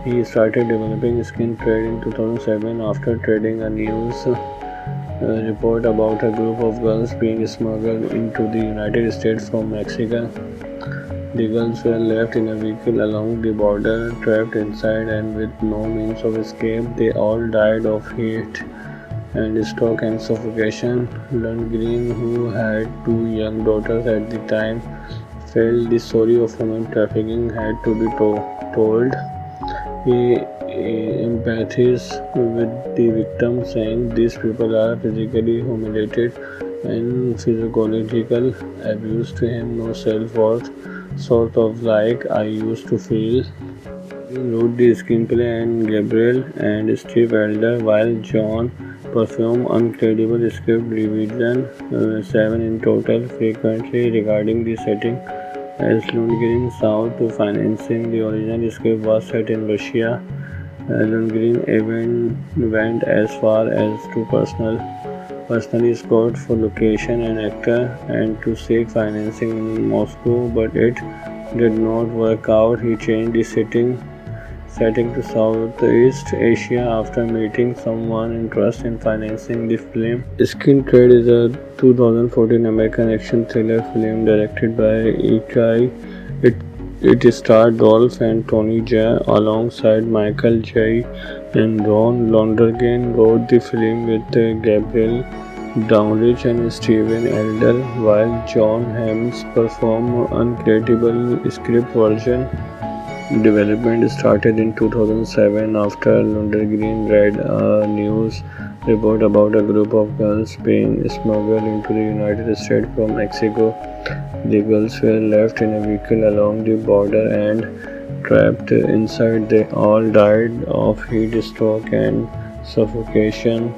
He started developing skin trade in 2007 after trading a news report about a group of girls being smuggled into the United States from Mexico. The girls were left in a vehicle along the border, trapped inside and with no means of escape. They all died of heat and stroke and suffocation. Lundgren, who had two young daughters at the time, felt the story of human trafficking had to be told. He empathized with the victims, saying these people are physically humiliated and physiological abuse to him, no self-worth, sort of like I used to feel. He wrote the screenplay and Gabriel and Steve Elder, while John performed incredible script revision, 7 in total, frequently regarding the setting. As Lundgren sought to financing, the original script was set in Russia. Lundgren even went as far as to personally scout for location and actor and to seek financing in Moscow, but it did not work out. He changed the setting to Southeast Asia after meeting someone interested in financing the film. Skin Trade is a 2014 American action thriller film directed by Ikai. It starred Dolph and Tony Jaa alongside Michael Jai and Ron Lonergan. Wrote the film with Gabriel Downridge and Steven Elder, while John Hamm performed incredible script version. Development started in 2007 after Lundgren read a news report about a group of girls being smuggled into the United States from Mexico. The girls were left in a vehicle along the border and trapped inside. They all died of heat stroke and suffocation.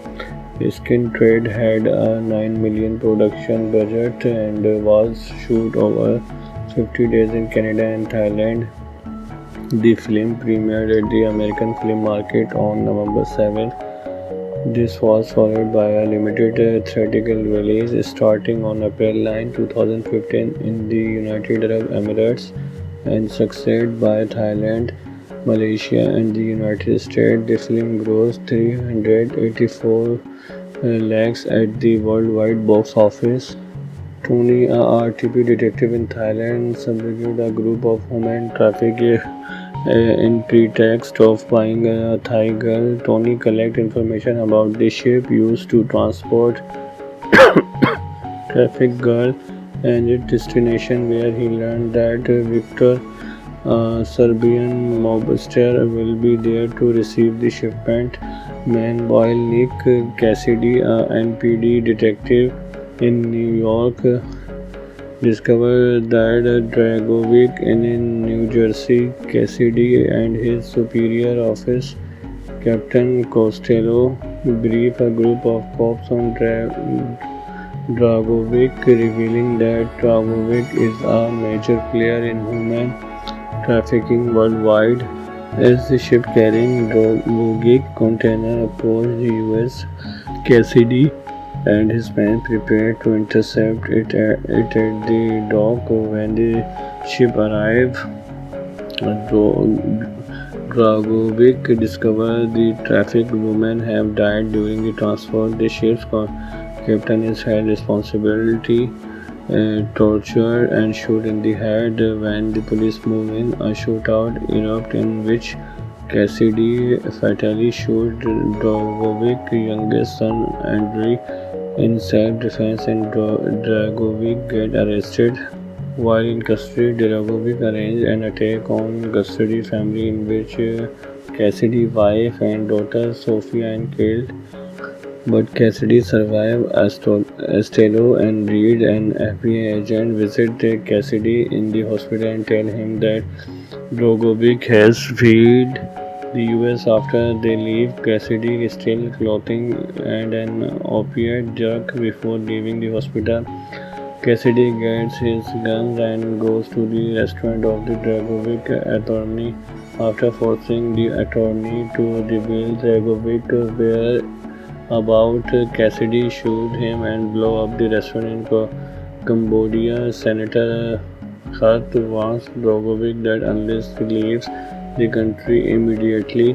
Skin Trade had a $9 million production budget and was shot over 50 days in Canada and Thailand. The film premiered at the American Film Market on November 7. This was followed by a limited theatrical release starting on April 9, 2015 in the United Arab Emirates and succeeded by Thailand, Malaysia and the United States. The film grossed 384 lakhs at the worldwide box office. Tony, a RTP detective in Thailand, subjugated a group of human traffickers in pretext of buying a Thai girl. Tony collects information about the ship used to transport trafficked girl and its destination, where he learned that Victor, a Serbian mobster, will be there to receive the shipment. Meanwhile, Nick Cassidy, a NPD detective in New York, discovered that Dragovic in New Jersey. Cassidy and his superior officer, Captain Costello, brief a group of cops on Dragovic, revealing that Dragovic is a major player in human trafficking worldwide. As the ship carrying Dragovic container approached the US, Cassidy and his men prepared to intercept it at the dock. When the ship arrived, Dragovic discovered the trafficked women have died during the transport. The ship's captain is held responsibility, tortured and shot in the head. When the police move in, a shootout erupts in which Cassidy fatally shot Dragovic's youngest son Andrei in self-defense, and Dragovic gets arrested. While in custody, Dragovic arranged an attack on custody family in which Cassidy's wife and daughter Sofia and killed. But Cassidy survived. Estelo and Reed, an FBI agent, visit Cassidy in the hospital and tell him that Dragovic has fled the US. After they leave, Cassidy is still clothing and an opiate drug. Before leaving the hospital, Cassidy gets his guns and goes to the restaurant of the Dragovic attorney. After forcing the attorney to reveal Dragovic where about, Cassidy shoot him and blow up the restaurant in Cambodia. Senator Hart warns Dragovic that unless he leaves, the country immediately.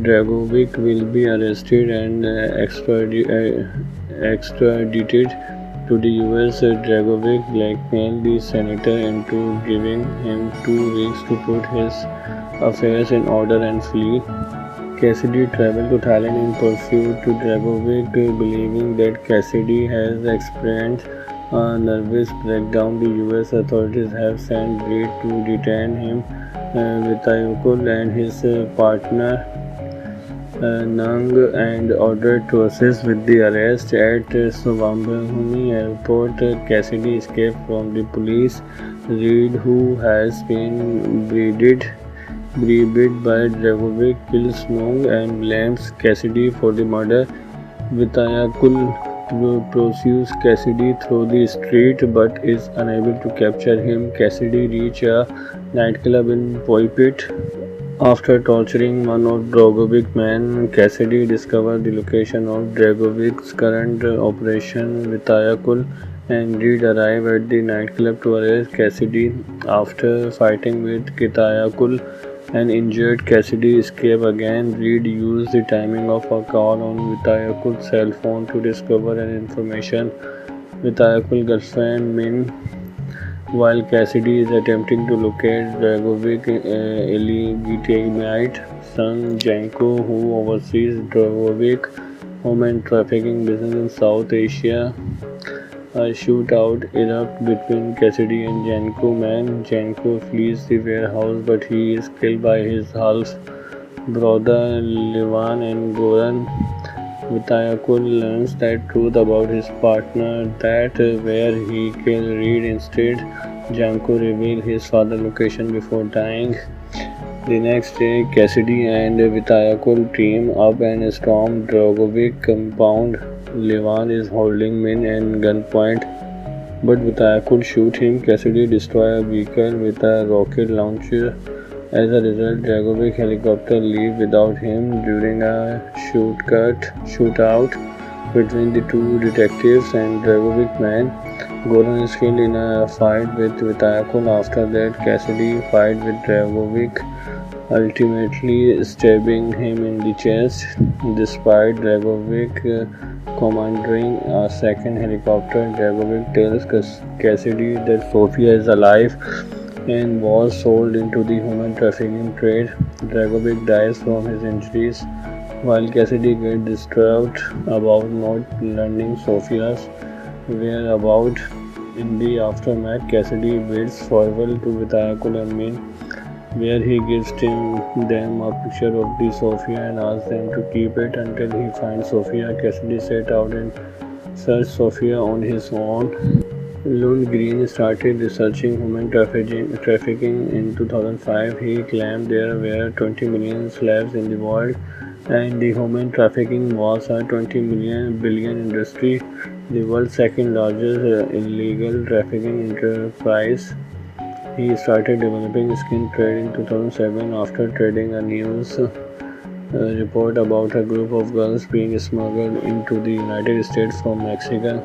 Dragovic will be arrested and extradited to the US. Dragovic blackmailed the senator into giving him 2 weeks to put his affairs in order and flee. Cassidy traveled to Thailand in pursuit to Dragovic, believing that Cassidy has experienced a nervous breakdown. The US authorities have sent Reed to detain him. Vitayakul and his partner Nang and ordered to assist with the arrest. At Swambhumi airport, Cassidy escaped from the police. Reed, who has been bribed by Dragovic, kills Nong and blames Cassidy for the murder. Vitayakul pursues Cassidy through the street but is unable to capture him. Cassidy reaches a nightclub in Poipet. After torturing one of Dragovic's men, Cassidy discovers the location of Dragovic's current operation. Vitayakul and Reed arrive at the nightclub to arrest Cassidy. After fighting with Vitayakul and injured, Cassidy escapes again. Reed used the timing of a call on Vitayakul's cell phone to discover an information. Vitayakul's girlfriend Min, while Cassidy is attempting to locate Dragovic's illegitimate son Janko, who oversees Dragovic's human trafficking business in South Asia. A shootout erupts between Cassidy and Janko man. Janko flees the warehouse, but he is killed by his half brother Levan and Goran. Vitayakul learns the truth about his partner, that where he killed Reed instead. Janko reveals his father's location before dying. The next day, Cassidy and Vitayakul team up and storm Dragovic compound. Levan is holding Min at gunpoint, but Vitayakul shoots him. Cassidy destroys a vehicle with a rocket launcher. As a result, Dragovic helicopter leaves without him. During a shootout between the two detectives and Dragovic man, Goran is killed in a fight with Vitayakul. After that, Cassidy fights with Dragovic, ultimately stabbing him in the chest. Despite Dragovic commanding a second helicopter, Dragovic tells Cassidy that Sofia is alive and was sold into the human trafficking trade. Dragovic dies from his injuries, while Cassidy gets distraught about not learning Sofia's whereabouts. In the aftermath, Cassidy bids farewell to Vitayakul and Min, where he gives them a picture of the Sofia and asks them to keep it until he finds Sofia. Cassidy set out and searched Sofia on his own. Lundgren started researching human trafficking in 2005. He claimed there were 20 million slaves in the world, and the human trafficking was a 20 billion industry, the world's second largest illegal trafficking enterprise. He started developing skin trade in 2007 after reading a news report about a group of girls being smuggled into the United States from Mexico.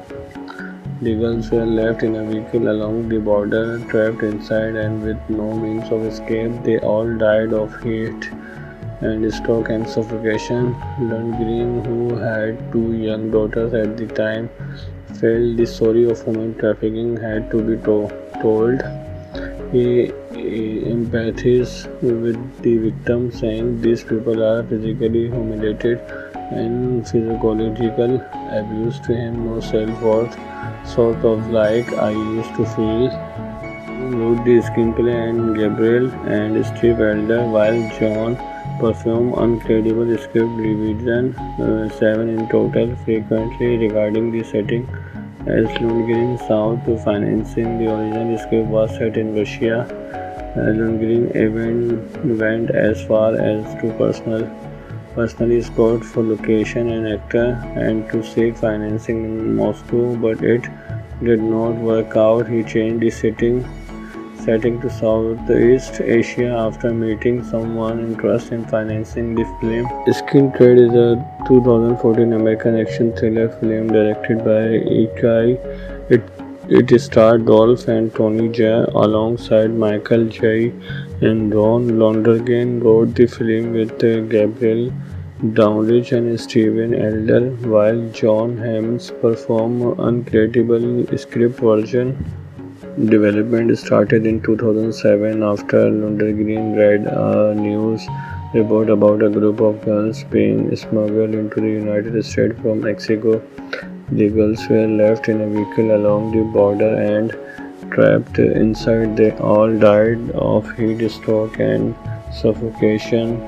The girls were left in a vehicle along the border, trapped inside and with no means of escape. They all died of heat and stroke and suffocation. Lundgren, who had 2 young daughters at the time, felt the story of human trafficking had to be told. He empathizes with the victims, saying these people are physically humiliated and physiological abuse to him, no self-worth, sort of like I used to feel. Wrote the screenplay and Gabriel and Steve Elder, while John performed incredible script revision, 7 in total, frequently regarding the setting. As Lundgren sought to financing, the original script was set in Russia. Lundgren even went as far as to personally scout for location and actor and to seek financing in Moscow, but it did not work out. He changed the setting to Southeast Asia after meeting someone interested in financing the film. Skin Trade is a 2014 American action thriller film directed by Ikai. It starred Dolph and Tony Jaa alongside Michael J. and Ron Lonergan wrote the film with Gabriel Downridge and Steven Elder, while John Hammond performed uncredible script version. Development started in 2007 after Lonergan read a news report about a group of girls being smuggled into the United States from Mexico. The girls were left in a vehicle along the border and trapped inside. They all died of heat stroke and suffocation.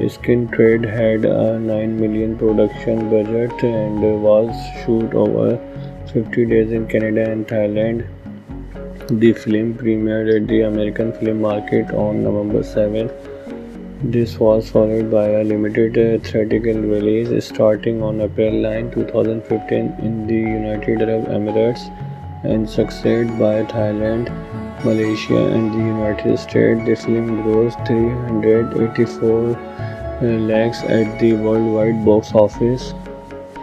Skin Trade had a $9 million production budget and was shot over 50 days in Canada and Thailand. The film premiered at the American Film Market on November 7. This was followed by a limited theatrical release starting on April 9, 2015 in the United Arab Emirates and succeeded by Thailand, Malaysia and the United States. The film grossed 384 lakhs at the worldwide box office.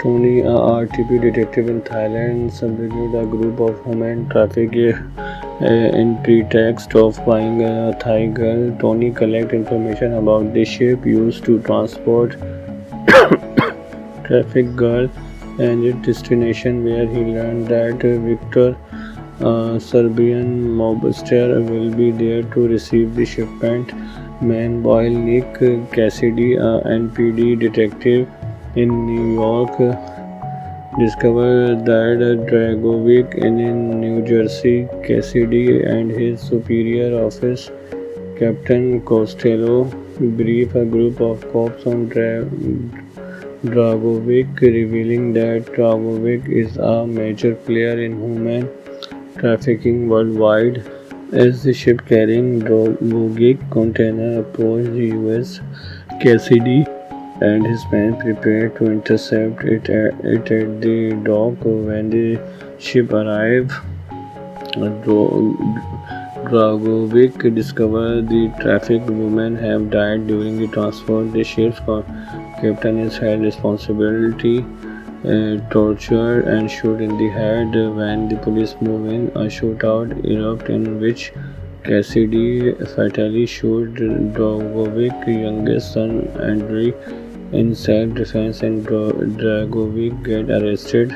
Tony, a RTP detective in Thailand, subdued a group of human traffickers in pretext of buying a Thai girl. Tony collects information about the ship used to transport trafficked girl and its destination, where he learned that Victor, a Serbian mobster, will be there to receive the shipment. Man Boyle Nick Cassidy, a NPD detective in New York, discovered that Dragovic in New Jersey. Cassidy and his superior office, Captain Costello, brief a group of cops on Dragovic, revealing that Dragovic is a major player in human trafficking worldwide. As the ship carrying Dragovic container approached the US, Cassidy and his men prepared to intercept it at the dock. When the ship arrived, Dragovic discovered the trafficked women have died during the transport. The ship's captain is held responsibility, tortured and shot in the head. When the police move in, a shootout erupted in which Cassidy fatally shot Dragovic's youngest son Andrei in self-defense, and Dragovic get arrested.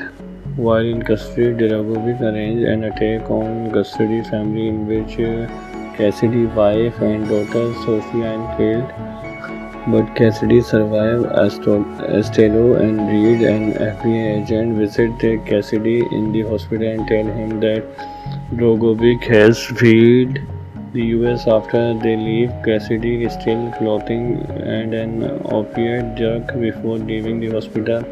While in custody, Dragovic arranged an attack on custody family in which Cassidy's wife and daughter Sofia and killed. But Cassidy survived. Estelo and Reed, an FBI agent, visit Cassidy in the hospital and tell him that Dragovic has fled the US. After they leave, Cassidy is still clothing and an opiate drug before leaving the hospital.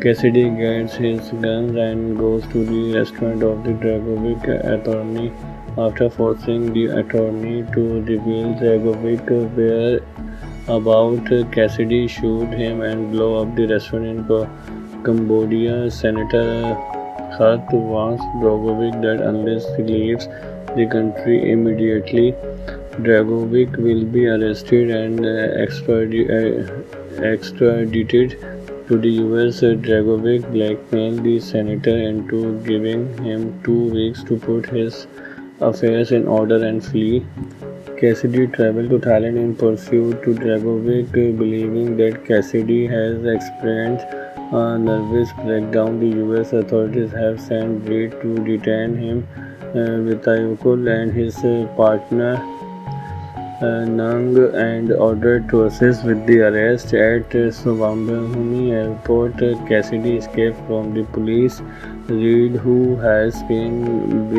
Cassidy gets his guns and goes to the restaurant of the Dragovic attorney. After forcing the attorney to reveal Dragovic whereabouts, Cassidy shoot him and blow up the restaurant in Cambodia. Senator Hart warns Dragovic that unless he leaves the country immediately, Dragovic will be arrested and extradited to the US. Dragovic blackmailed the senator into giving him 2 weeks to put his affairs in order and flee. Cassidy traveled to Thailand in pursuit to Dragovic, believing that Cassidy has experienced a nervous breakdown. The US authorities have sent Reed to detain him. Vitayakul and his partner Nang and ordered to assist with the arrest. At Suvarnabhumi airport, Cassidy escaped from the police. Reed, who has been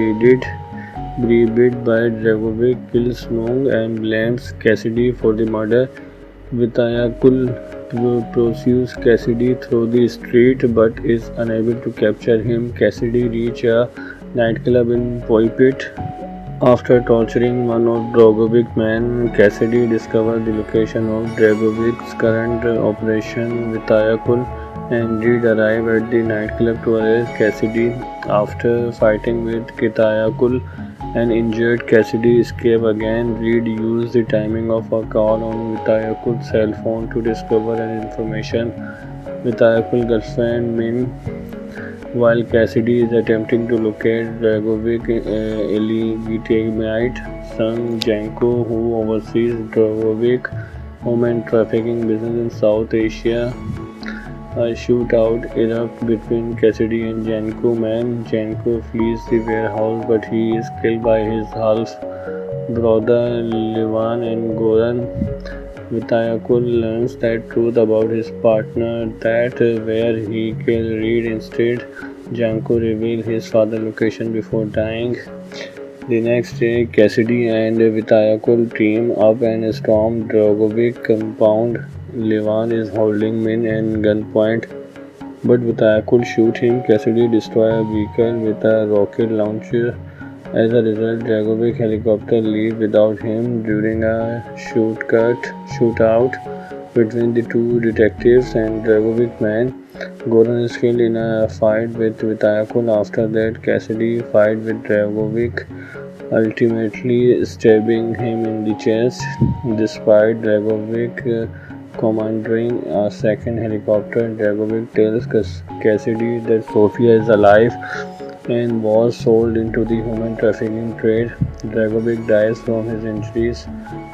bribed by Dragovic, kills Nong and blames Cassidy for the murder. Vitayakul pursues Cassidy through the street but is unable to capture him. Cassidy reaches a nightclub in Phuket. After torturing one of Dragovic's men, Cassidy discovers the location of Dragovic's current operation. Vitayakul and Reed arrive at the nightclub to arrest Cassidy. After fighting with Vitayakul and injured, Cassidy escapes again. Reed used the timing of a call on Vitayakul's cell phone to discover an information. Vitayakul's girlfriend Min While Cassidy is attempting to locate Dragovic, illegitimate son Janko, who oversees Dragovic human trafficking business in South Asia, a shootout erupts between Cassidy and Janko man. Janko flees the warehouse, but he is killed by his half-brother Levan and Goran. Vitayakul learns the truth about his partner, that where he killed Reed instead. Janko reveals his father's location before dying. The next day, Cassidy and Vitayakul team up and storm Dragovic compound. Levan is holding men at gunpoint, but Vitayakul shoots him. Cassidy destroys a vehicle with a rocket launcher. As a result, Dragovic helicopter leaves without him. During a shootout between the two detectives and Dragovic man, Goran is killed in a fight with Vitayakul. After that, Cassidy fights with Dragovic, ultimately stabbing him in the chest. Despite Dragovic commanding a second helicopter, Dragovic tells Cassidy that Sofia is alive and was sold into the human trafficking trade. Dragovic dies from his injuries,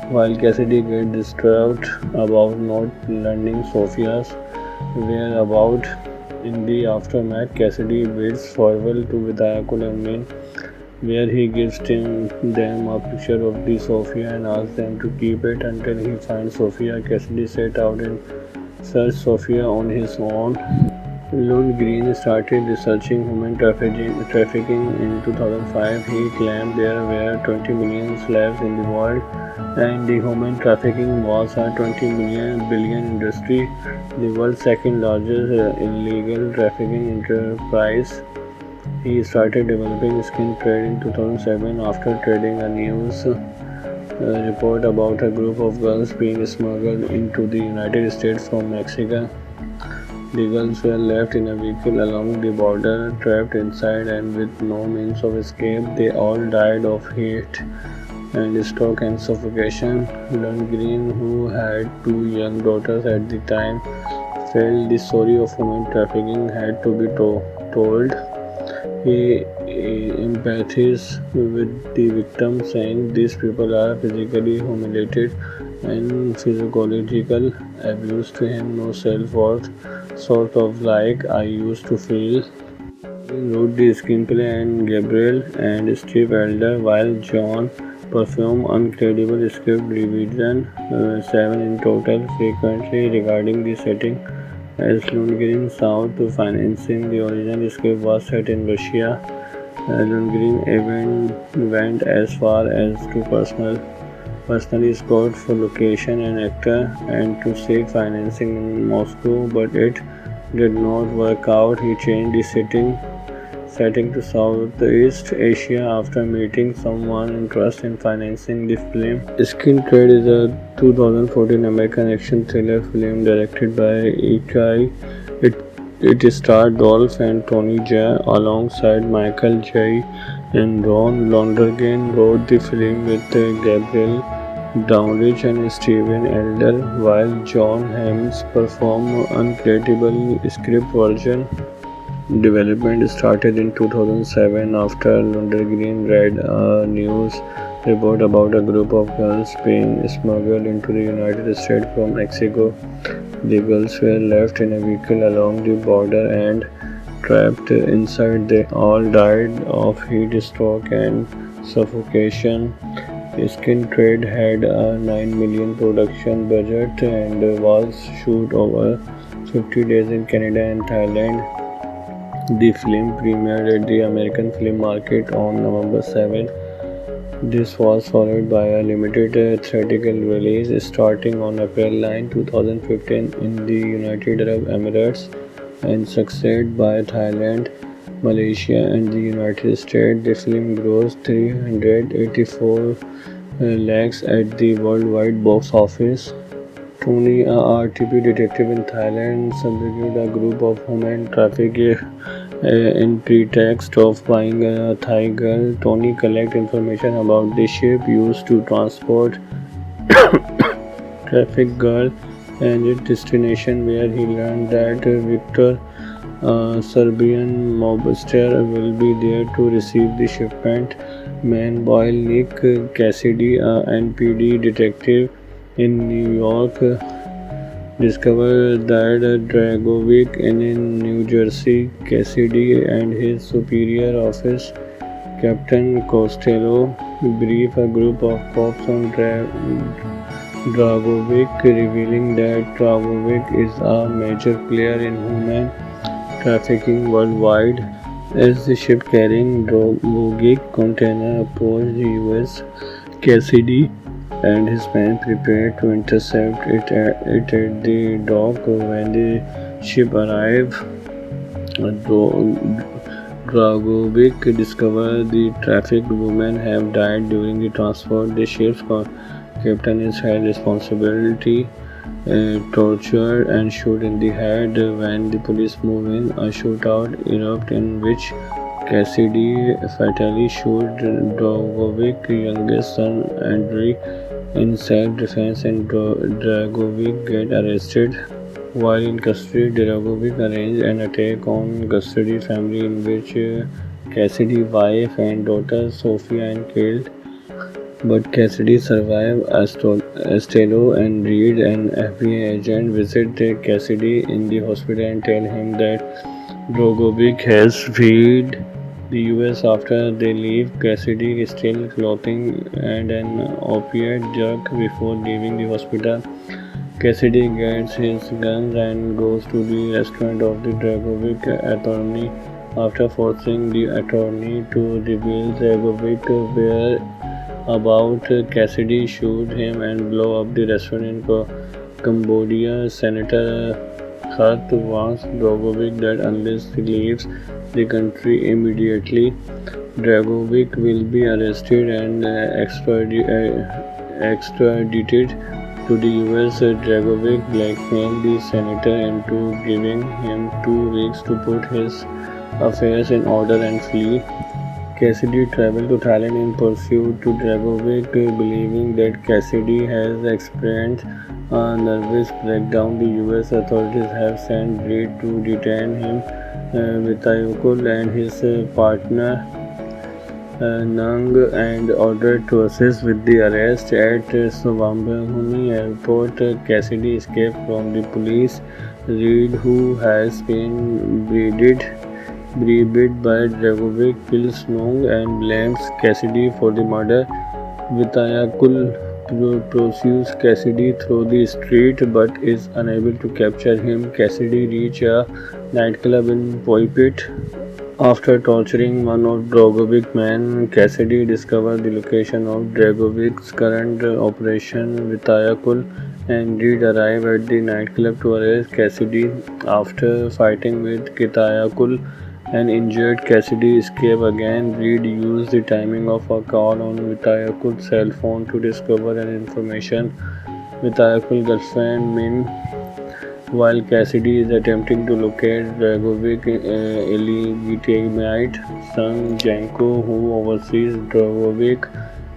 while Cassidy gets distraught about not learning Sofia's whereabouts. In the aftermath, Cassidy bids farewell to Vitayakul and men, where he gives them a picture of the Sofia and asks them to keep it until he finds Sofia. Cassidy set out and searched Sofia on his own. Lundgren started researching human trafficking in 2005. He claimed there were 20 million slaves in the world, and the human trafficking was a 20 billion industry, the world's second largest illegal trafficking enterprise. He started developing skin trade in 2007 after reading a news report about a group of girls being smuggled into the United States from Mexico. The girls were left in a vehicle along the border, trapped inside and with no means of escape. They all died of heat and stroke and suffocation. Lundgren, who had two young daughters at the time, felt the story of human trafficking had to be told. He empathizes with the victims, saying these people are physically humiliated and physiological abuse to him, no self-worth, sort of like I used to feel. He wrote the screenplay and Gabriel and Steve Elder, while John performed incredible script revision, 7 in total, frequently regarding the setting. As Lundgren sought to financing, the original script was set in Russia. Lundgren even went as far as to personally scout for location and actor and to seek financing in Moscow, but it did not work out. He changed the setting to Southeast Asia after meeting someone interested in financing the film. Skin Trade is a 2014 American action thriller film directed by Ikai. It starred Dolph and Tony Jaa alongside Michael J. and Ron Lonergan. Wrote the film with Gabriel Downridge and Steven Elder, while John Hammond performed uncredible script version. Development started in 2007 after Lundgren read a news report about a group of girls being smuggled into the United States from Mexico. The girls were left in a vehicle along the border and trapped inside. They all died of heat stroke and suffocation. Skin Trade had a $9 million production budget and was shot over 50 days in Canada and Thailand. The film premiered at the American Film Market on November 7. This was followed by a limited theatrical release starting on April 9, 2015 in the United Arab Emirates and succeeded by Thailand, Malaysia and the United States. The film grossed 384 lakhs at the worldwide box office. Tony, a RTP detective in Thailand, subjugated a group of human traffickers in pretext of buying a Thai girl. Tony collects information about the ship used to transport trafficked girl and its destination, where he learned that Victor Serbian mobster will be there to receive the shipment. Man Boyle Nick Cassidy, a NPD detective in New York, discovered that Dragovic in New Jersey. Cassidy and his superior office, Captain Costello, brief a group of cops on Dragovic, revealing that Dragovic is a major player in human trafficking worldwide. As the ship carrying Dragovic container approached the US, Cassidy and his men prepared to intercept it at the dock. When the ship arrived, Dragovic discovered the trafficked women have died during the transport. The ship's captain is held responsibility, tortured and shot in the head. When the police move in, a shootout erupts in which Cassidy fatally shot Dragovic's youngest son Andrei in self-defense, and Dragovic get arrested. While in custody, Dragovic arranged an attack on custody family in which Cassidy's wife and daughter Sofia and killed. But Cassidy survived. Estelo and Reed, an FBI agent, visit Cassidy in the hospital and tell him that Dragovic has fled the US. After they leave, Cassidy is still clothing and an opiate drug before leaving the hospital. Cassidy gets his guns and goes to the restaurant of the Dragovic attorney. After forcing the attorney to reveal Dragovic whereabouts, Cassidy shoot him and blow up the restaurant in Cambodia. Senator Hart warns Dragovic that unless he leaves the country immediately, Dragovic will be arrested and extradited to the US. Dragovic blackmailed the senator into giving him 2 weeks to put his affairs in order and flee. Cassidy traveled to Thailand in pursuit to Dragovic, believing that Cassidy has experienced a nervous breakdown. The US authorities have sent Reed to detain him. Vitayakul and his partner Nang and ordered to assist with the arrest. At Swambhumi airport, Cassidy escaped from the police. Reed, who has been bribed by Dragovic, kills Nong and blames Cassidy for the murder. Vitayakul pursues Cassidy through the street but is unable to capture him. Cassidy reaches a nightclub in Pulpit. After torturing one of Dragovic's men, Cassidy discovers the location of Dragovic's current operation. Vitayakul and Reed arrive at the nightclub to arrest Cassidy. After fighting with Vitayakul and injured, Cassidy escapes again. Reed used the timing of a call on Vitayakul's cell phone to discover an information. Vitayakul's girlfriend Min, while Cassidy is attempting to locate Dragovic's illegitimate son Janko, who oversees Dragovic's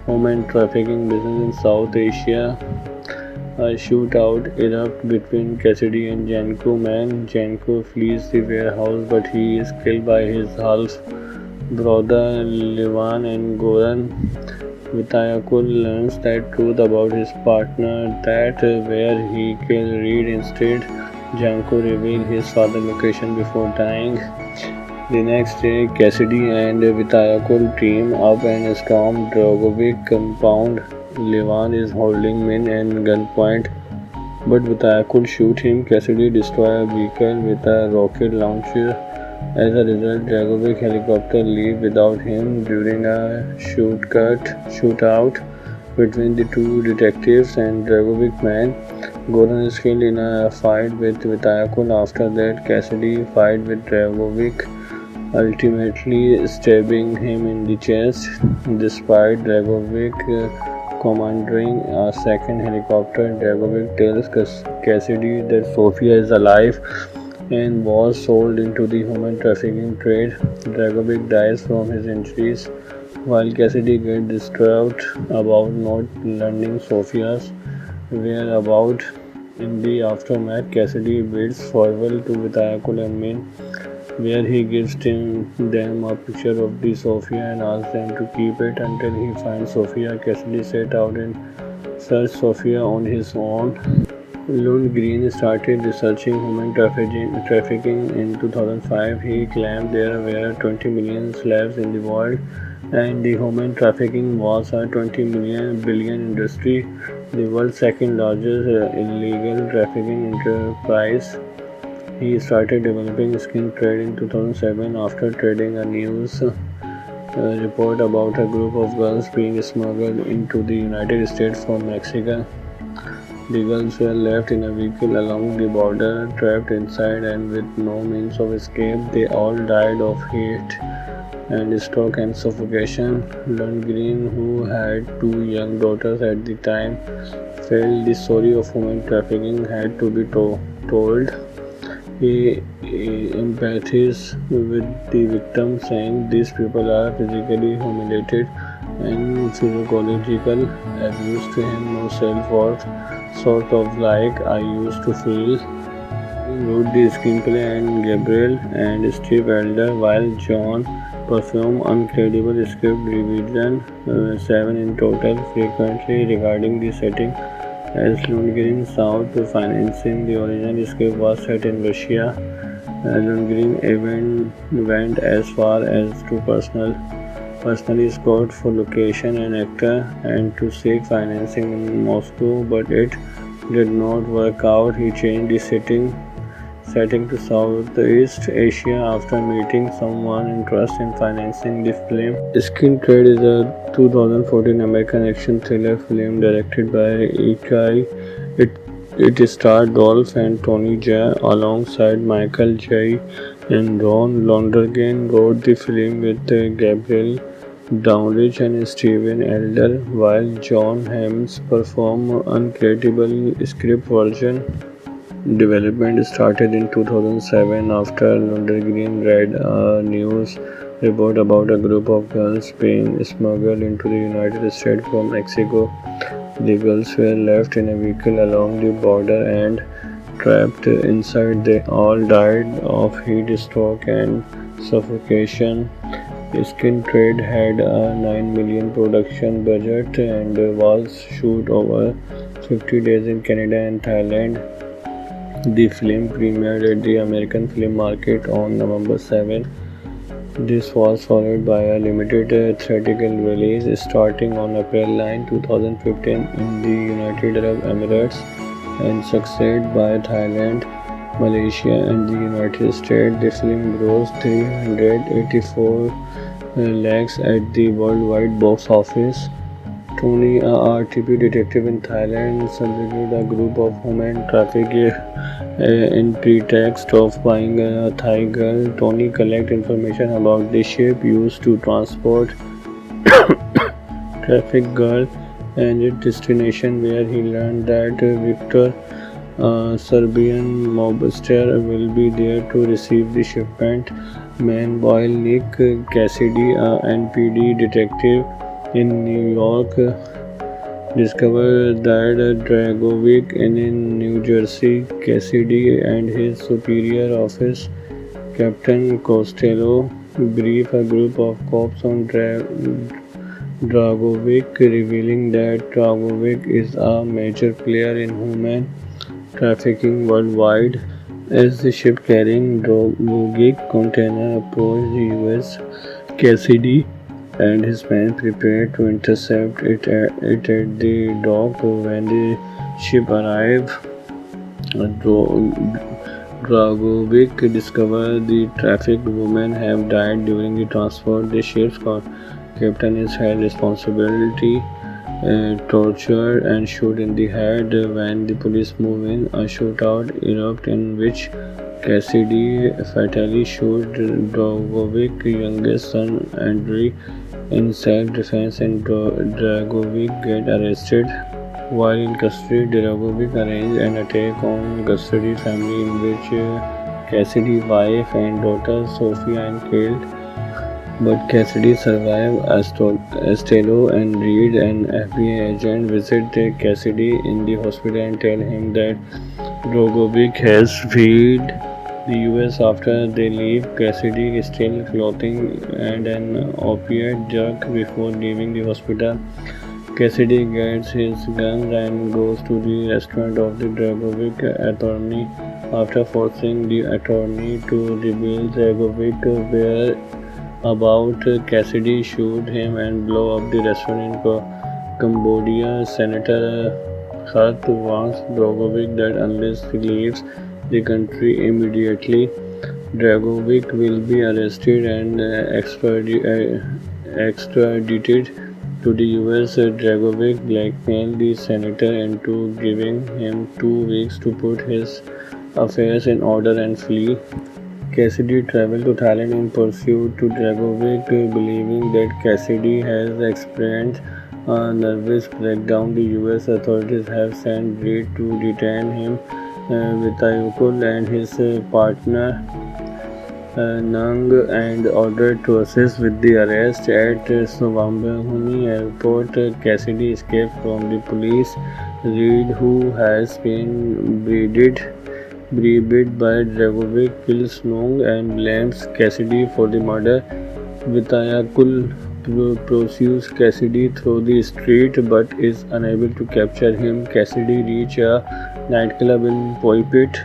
human trafficking business in South Asia. A shootout erupts between Cassidy and Janko. Janko flees the warehouse, but he is killed by his half-brother Levan and Goran. Vitayakul learns the truth about his partner, that where he killed Reed instead. Janko reveals his father's location before dying. The next day, Cassidy and Vitayakul team up and storm Dragovic compound. Levan is holding Min at gunpoint, but Vitayakul shoots him. Cassidy destroys a vehicle with a rocket launcher. As a result, Dragovic helicopter leaves without him. During a shootout between the two detectives and Dragovic man, Goran is killed in a fight with Vitayakul. After that, Cassidy fights with Dragovic, ultimately stabbing him in the chest. Despite Dragovic commanding a second helicopter, Dragovic tells Cassidy that Sofia is alive and was sold into the human trafficking trade. Dragovic dies from his injuries, while Cassidy gets distraught about not learning Sofia's whereabouts. In the aftermath, Cassidy bids farewell to Vitayakul and Min. where he gives them a picture of the Sophia and asks them to keep it until he finds Sophia. Cassidy set out in search Sophia on his own. Lundgren started researching human trafficking in 2005. He claimed there were 20 million slaves in the world, and the human trafficking was a 20 billion industry, the world's second largest illegal trafficking enterprise. He started developing skin trade in 2007 after trading a news report about a group of girls being smuggled into the United States from Mexico. The girls were left in a vehicle along the border, trapped inside and with no means of escape. They all died of heat and stroke and suffocation. Lundgren, who had two young daughters at the time, felt the story of human trafficking had to be told. He empathizes with the victims, saying these people are physically humiliated and physiological abuse to him, no self-worth, sort of like I used to feel. He wrote the screenplay and Gabriel and Steve Elder, while John performed incredible script revision, 7 in total, frequently regarding the setting. As Lundgren sought financing, the original script was set in Russia. Lundgren even went as far as to personally scout for location and actor and to seek financing in Moscow, but it did not work out. He changed the setting to Southeast Asia after meeting someone interested in financing the film. Skin Trade is a 2014 American action thriller film directed by Ikai. It starred Dolph and Tony Jaa alongside Michael Jai, and Ron Lonergan wrote the film with Gabriel Downridge and Steven Elder, while John Hamm performed incredible script version. Development started in 2007 after Lundgren read a news report about a group of girls being smuggled into the United States from Mexico. The girls were left in a vehicle along the border and trapped inside. They all died of heat stroke and suffocation. Skin Trade had a $9 million production budget and was shot over 50 days in Canada and Thailand. The film premiered at the American Film Market on November 7. This was followed by a limited theatrical release starting on April 9, 2015 in the United Arab Emirates and succeeded by Thailand, Malaysia and the United States. The film grossed 384 lakhs at the worldwide box office. Tony, a RTP detective in Thailand, subjugated a group of human traffickers in pretext of buying a Thai girl. Tony collects information about the ship used to transport trafficked girl and its destination, where he learned that Victor, a Serbian mobster, will be there to receive the shipment. Meanwhile, Nick Cassidy, a NPD detective in New York, discovered that Dragovic in New Jersey. Cassidy and his superior office, Captain Costello, brief a group of cops on Dragovic, revealing that Dragovic is a major player in human trafficking worldwide. As the ship carrying Dragovic container approached the US, Cassidy and his men prepared to intercept it at the dock. When the ship arrived, Dragovic discovered the trafficked women have died during the transport. The ship's captain is held responsibility, tortured and shot in the head. When the police move in, a shootout erupts in which Cassidy fatally shot Dragovic's youngest son, Andrei, in self-defense, and Dragovic gets arrested. While in custody, Dragovic arranged an attack on custody family in which Cassidy's wife and daughter Sophia and killed. But Cassidy survived. Costello and Reed, an FBI agent, visit Cassidy in the hospital and tell him that Dragovic has fled the US after they leave. Cassidy is still clothing and an opiate jerk before leaving the hospital. Cassidy gets his guns and goes to the restaurant of the Dragovic attorney after forcing the attorney to reveal Dragovic whereabouts. Cassidy shoots him and blows up the restaurant in Cambodia. Senator Hart warns Dragovic that unless he leaves the country immediately, Dragovic will be arrested and extradited to the US. Dragovic blackmailed the senator into giving him 2 weeks to put his affairs in order and flee. Cassidy traveled to Thailand in pursuit to Dragovic, believing that Cassidy has experienced a nervous breakdown. The US authorities have sent Reed to detain him. Vitayakul and his partner Nang and ordered to assist with the arrest at Suvarnabhumi airport. Cassidy escaped from the police. Reed, who has been bribed by Dragovic, kills Nong and blames Cassidy for the murder. Vitayakul pursues Cassidy through the street but is unable to capture him. Cassidy reaches a nightclub in Pulpit.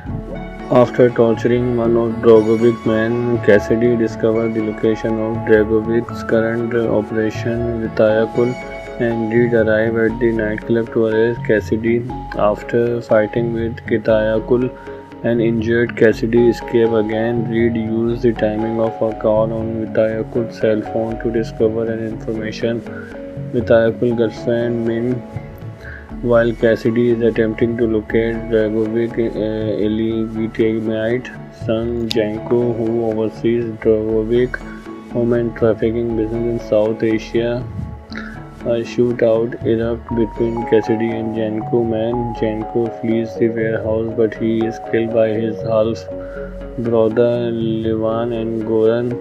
After torturing one of Dragovic's men, Cassidy discovers the location of Dragovic's current operation. Vitayakul and Reed arrive at the nightclub to arrest Cassidy. After fighting with Vitayakul and injured, Cassidy escapes again. Reed used the timing of a call on Vitayakul's cell phone to discover an information. Vitayakul's girlfriend Min, while Cassidy is attempting to locate Dragovic's illegitimate son Janko, who oversees Dragovic's human trafficking business in South Asia. A shootout erupts between Cassidy and Janko Man. Janko flees the warehouse, but he is killed by his half-brother Levan and Goran.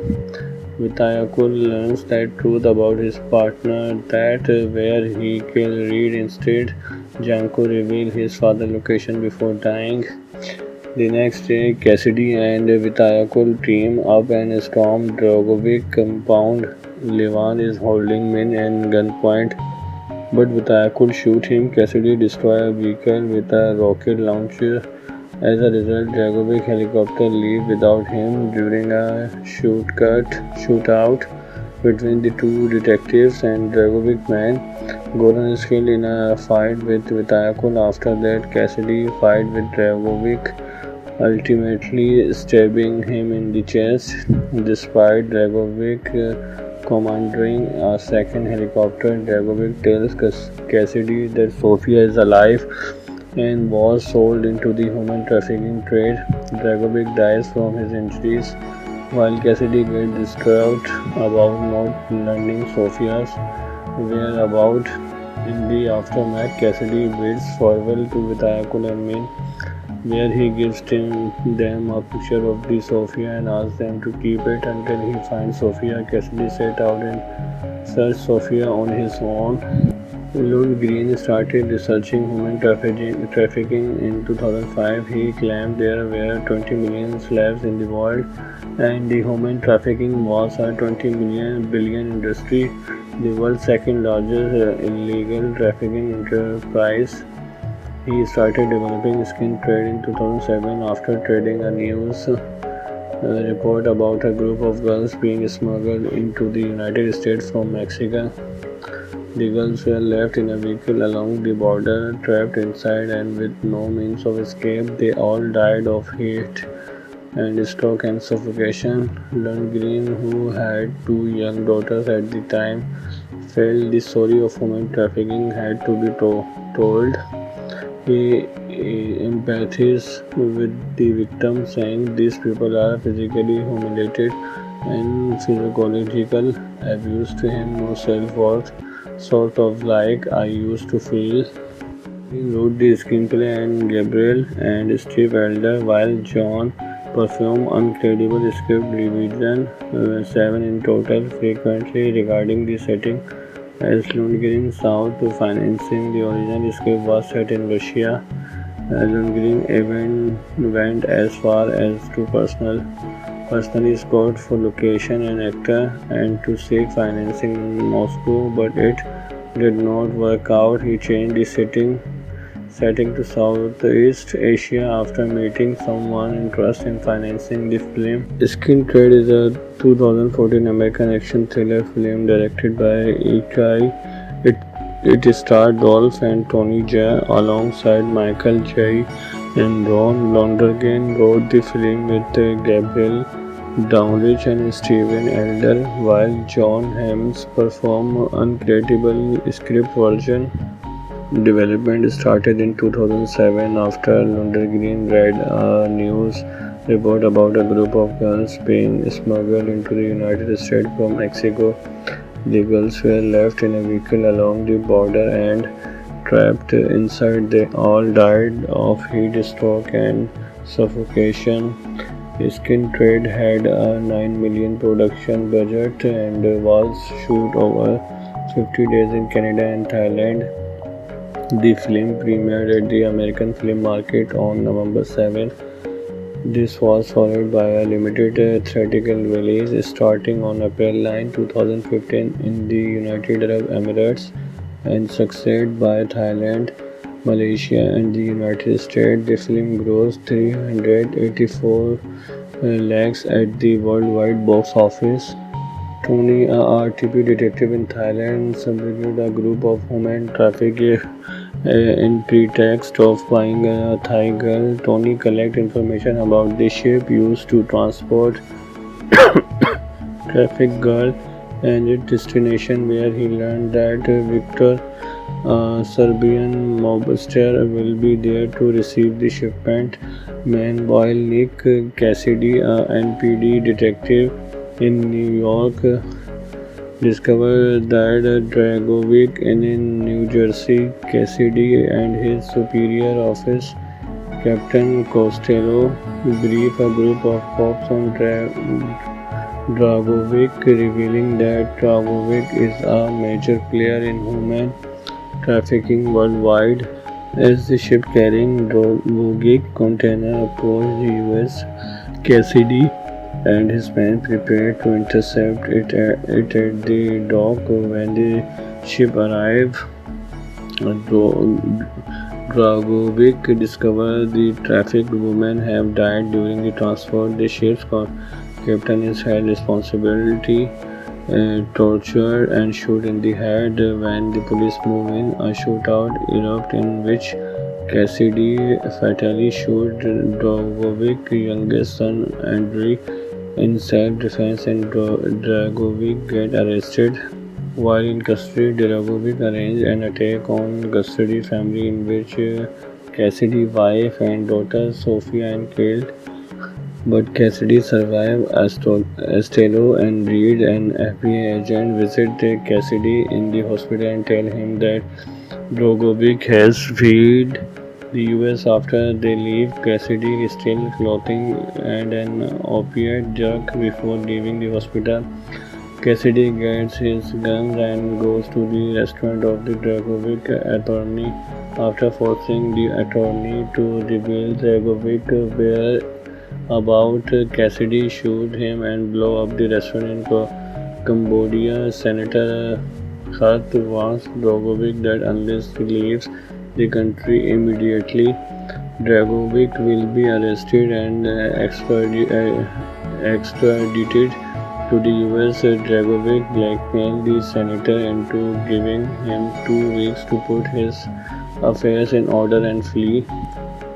Vitayakul learns the truth about his partner, that where he killed Reed instead. Janko reveals his father's location before dying. The next day, Cassidy and Vitayakul team up and storm Dragovic compound. Levan is holding Min at gunpoint, but Vitayakul shoots him. Cassidy destroys a vehicle with a rocket launcher. As a result, Dragovic helicopter leaves without him. During a shootout between the two detectives and Dragovic man, Goran is killed in a fight with Vitayakul. After that, Cassidy fights with Dragovic, ultimately stabbing him in the chest. Despite Dragovic commanding a second helicopter, Dragovic tells Cassidy that Sofia is alive and was sold into the human trafficking trade. Dragovic dies from his injuries, while Cassidy gets distraught about not learning Sofia's whereabouts. In the aftermath, Cassidy bids farewell to Vitayakul and Min, where he gives them a picture of the Sofia and asks them to keep it until he finds Sofia. Cassidy set out and searched Sofia on his own. Lundgren started researching human trafficking in 2005. He claimed there were 20 million slaves in the world, and the human trafficking was a 20 billion industry, the world's second largest illegal trafficking enterprise. He started developing skin trade in 2007 after reading a news report about a group of girls being smuggled into the United States from Mexico. The girls were left in a vehicle along the border, trapped inside and with no means of escape. They all died of heat and stroke and suffocation. Lundgren, who had 2 young daughters at the time, felt the story of human trafficking had to be told. He empathized with the victims, saying these people are physically humiliated and physiological abuse to him, no self-worth, sort of like I used to feel. He wrote the screenplay and Gabriel and Steve Elder, while John performed uncredible script revision, 7 in total, frequently regarding the setting, as Lundgren sought to financing. The original script was set in Russia Lundgren even went as far as to personally scout for location and actor and to seek financing in Moscow, but it did not work out. He changed the setting to Southeast Asia after meeting someone interested in financing the film. Skin Trade is a 2014 American action thriller film directed by Ikai. It, it starred Dolph and Tony Jaa alongside Michael J. and Ron Lonergan. Wrote the film with Gabriel Downridge and Steven Elder, while John Hamm performed uncreditable script version. Development started in 2007 after Lundgren read a news report about a group of girls being smuggled into the United States from Mexico. The girls were left in a vehicle along the border and trapped inside. They all died of heat stroke and suffocation. Skin Trade had a $9 million production budget and was shot over 50 days in Canada and Thailand. The film premiered at the American Film Market on November 7. This was followed by a limited theatrical release starting on April 9, 2015 in the United Arab Emirates and succeeded by Thailand, Malaysia and the United States. The film grossed 384 lakhs at the worldwide box office. Tony, a RTP detective in Thailand, subjugated a group of human traffickers in pretext of buying a Thai girl. Tony collects information about the ship used to transport trafficked girl and its destination, where he learned that Victor, a Serbian mobster, will be there to receive the shipment. Meanwhile, Nick Cassidy, a NPD detective in New York, discovered that Dragovic in New Jersey. Cassidy and his superior office, Captain Costello, brief a group of cops on Dragovic, revealing that Dragovic is a major player in human trafficking worldwide. As the ship carrying Dragovic container approached the US, Cassidy and his men prepared to intercept it at the dock. When the ship arrived, Dragovic discovered the trafficked women have died during the transport. The ship's captain is held responsibility, tortured and shot in the head. When the police move in, a shootout erupts in which Cassidy fatally shot Dragovic's youngest son, Andrei, in self-defense, and Dragovic get arrested. While in custody, Dragovic arranged an attack on Cassidy's family in which Cassidy's wife and daughter Sophia and killed. But Cassidy survived. Estelo and Reed, an FBI agent, visit Cassidy in the hospital and tell him that Dragovic has fled the US. After they leave, Cassidy is still clothing and an opiate jerk. Before leaving the hospital, Cassidy gets his guns and goes to the restaurant of the Dragovic attorney. After forcing the attorney to reveal Dragovic whereabouts, Cassidy shoots him and blows up the restaurant in Cambodia. Senator Hart warns Dragovic that unless he leaves the country immediately, Dragovic will be arrested and extradited to the US. Dragovic blackmailed the senator into giving him 2 weeks to put his affairs in order and flee.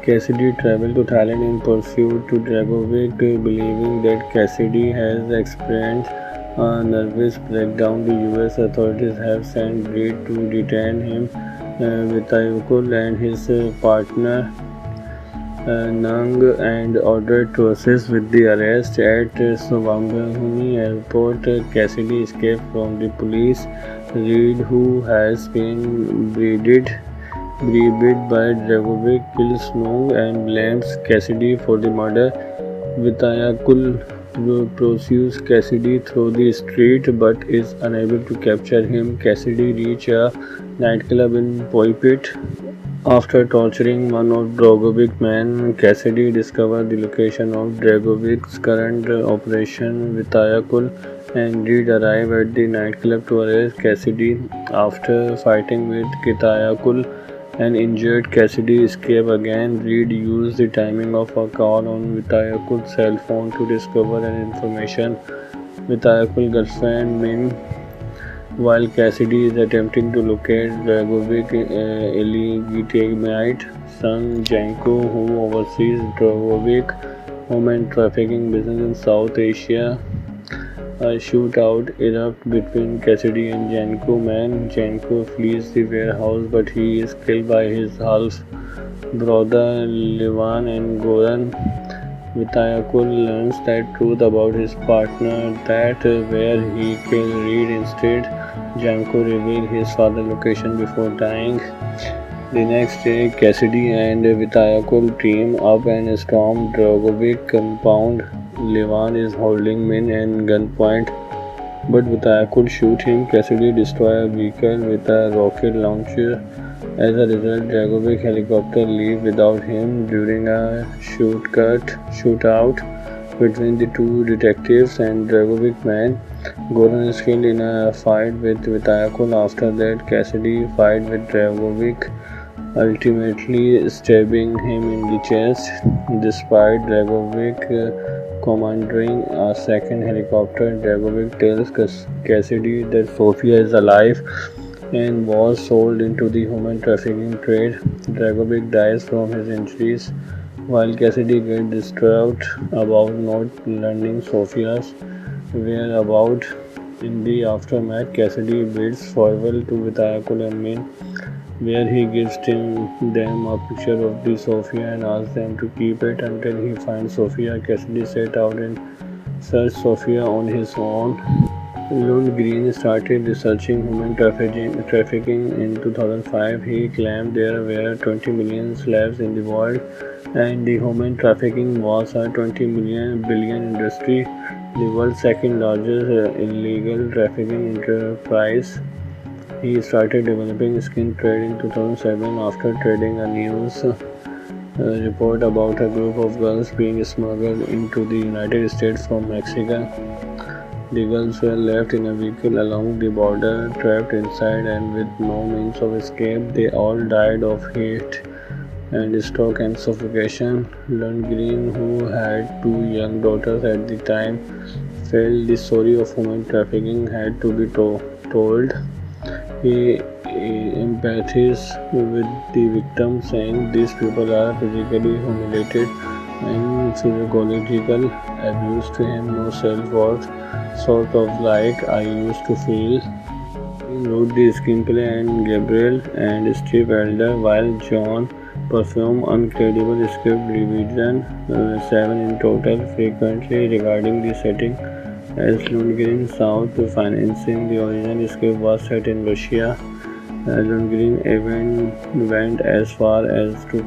Cassidy traveled to Thailand in pursuit to Dragovic, believing that Cassidy has experienced a nervous breakdown. The US authorities have sent Reed to detain him. Vitayakul and his partner Nang and ordered to assist with the arrest. At Suvarnabhumi airport, Cassidy escaped from the police. Reed, who has been bribed by Dragovic, kills Nang and blames Cassidy for the murder. Vitayakul pursues Cassidy through the street but is unable to capture him. Cassidy reaches a nightclub in Phuket After torturing one of Dragovic's men, Cassidy discovered the location of Dragovic's current operation with Ayakul, and Reed arrived at the nightclub to arrest Cassidy. After fighting with Kitayakul and injured Cassidy escaped again, Reed used the timing of a call on Vitayakul's cell phone to discover an information. Vitayakul's girlfriend Min, while Cassidy is attempting to locate Dragovic, illegitimate son Janko, who oversees Dragovic human trafficking business in South Asia. A shootout erupts between Cassidy and Janko man. Janko flees the warehouse, but he is killed by his half brother Levan and Goran. Vitayakul learns the truth about his partner, that where he killed Reed instead. Janko reveals his father's location before dying. The next day, Cassidy and Vitayakul team up and storm Dragovic compound. Levan is holding Min at gunpoint, but Vitayakul shoots him. Cassidy destroys a vehicle with a rocket launcher. As a result, Dragovic helicopter leaves without him. During a shootout between the two detectives and Dragovic man, Goran is killed in a fight with Vitayakul. After that, Cassidy fights with Dragovic, ultimately stabbing him in the chest. Despite Dragovic commandeering a second helicopter, Dragovic tells Cassidy that Sofia is alive and was sold into the human trafficking trade. Dragovic dies from his injuries, while Cassidy gets distraught about not learning Sofia's whereabouts. In the aftermath, Cassidy bids farewell to Vitayakul and Min, where he gives them a picture of the Sofia and asks them to keep it until he finds Sofia. Cassidy set out and searched Sofia on his own. Lundgren started researching human trafficking in 2005. He claimed there were 20 million slaves in the world, and the human trafficking was a 20 billion industry, the world's second largest illegal trafficking enterprise. He started developing skin trade in 2007 after reading a news report about a group of girls being smuggled into the United States from Mexico. The girls were left in a vehicle along the border, trapped inside and with no means of escape. They all died of heat and stroke and suffocation. Lundgren, who had two young daughters at the time, felt the story of human trafficking had to be told. He empathized with the victims, saying these people are physically humiliated and psychological abuse to him, no self-worth, sort of like I used to feel. He wrote the screenplay and Gabriel and Steve Elder, while John performed incredible script revision, 7 in total, frequently regarding the setting. As Lundgren sought to financing, the original script was set in Russia. Lundgren even went as far as to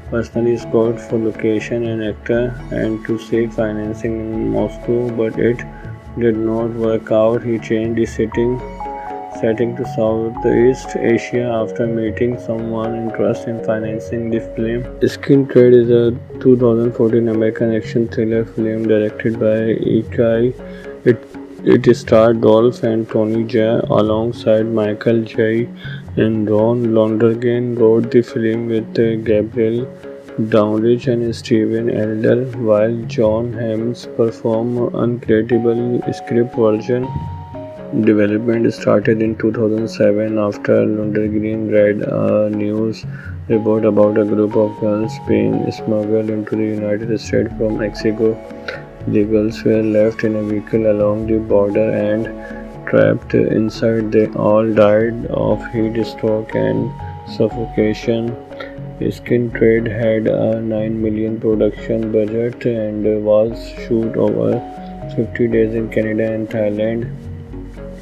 personally scout for location and actor and to seek financing in Moscow, but it did not work out. He changed the setting to Southeast Asia after meeting someone interested in financing the film. Skin Trade is a 2014 American action thriller film directed by Ikai. It starred Dolph and Tony Jaa alongside Michael Jai, and Ron Lonergan wrote the film with Gabriel Downridge and Steven Elder, while John Hamm performed incredible script version. Development started in 2007 after Lundgren read a news report about a group of girls being smuggled into the United States from Mexico. The girls were left in a vehicle along the border and trapped inside. They all died of heat stroke and suffocation. Skin Trade had a $9 million production budget and was shot over 50 days in Canada and Thailand.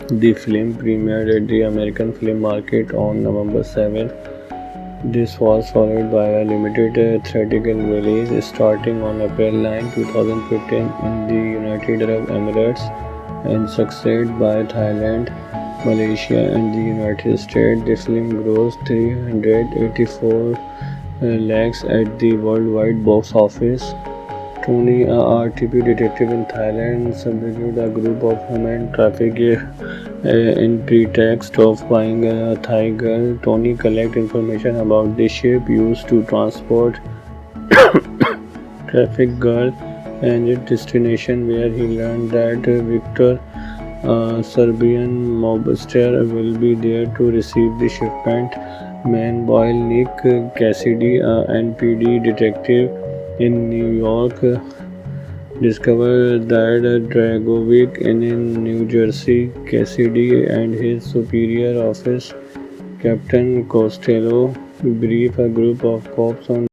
The film premiered at the American Film Market on November 7. This was followed by a limited theatrical release starting on April 9, 2015 in the United Arab Emirates and succeeded by Thailand. Malaysia, and the United States. The film grossed 384 lakhs at the worldwide box office. Tony, a RTP detective in Thailand, subdued a group of human traffickers in pretext of buying a Thai girl. Tony collects information about the ship used to transport trafficked girl and its destination, where he learned that Victor, a Serbian mobster, will be there to receive the shipment. Meanwhile, Nick Cassidy, a NPD detective in New York, discovered that Dragovic in New Jersey. Cassidy and his superior officer, Captain Costello, brief a group of cops on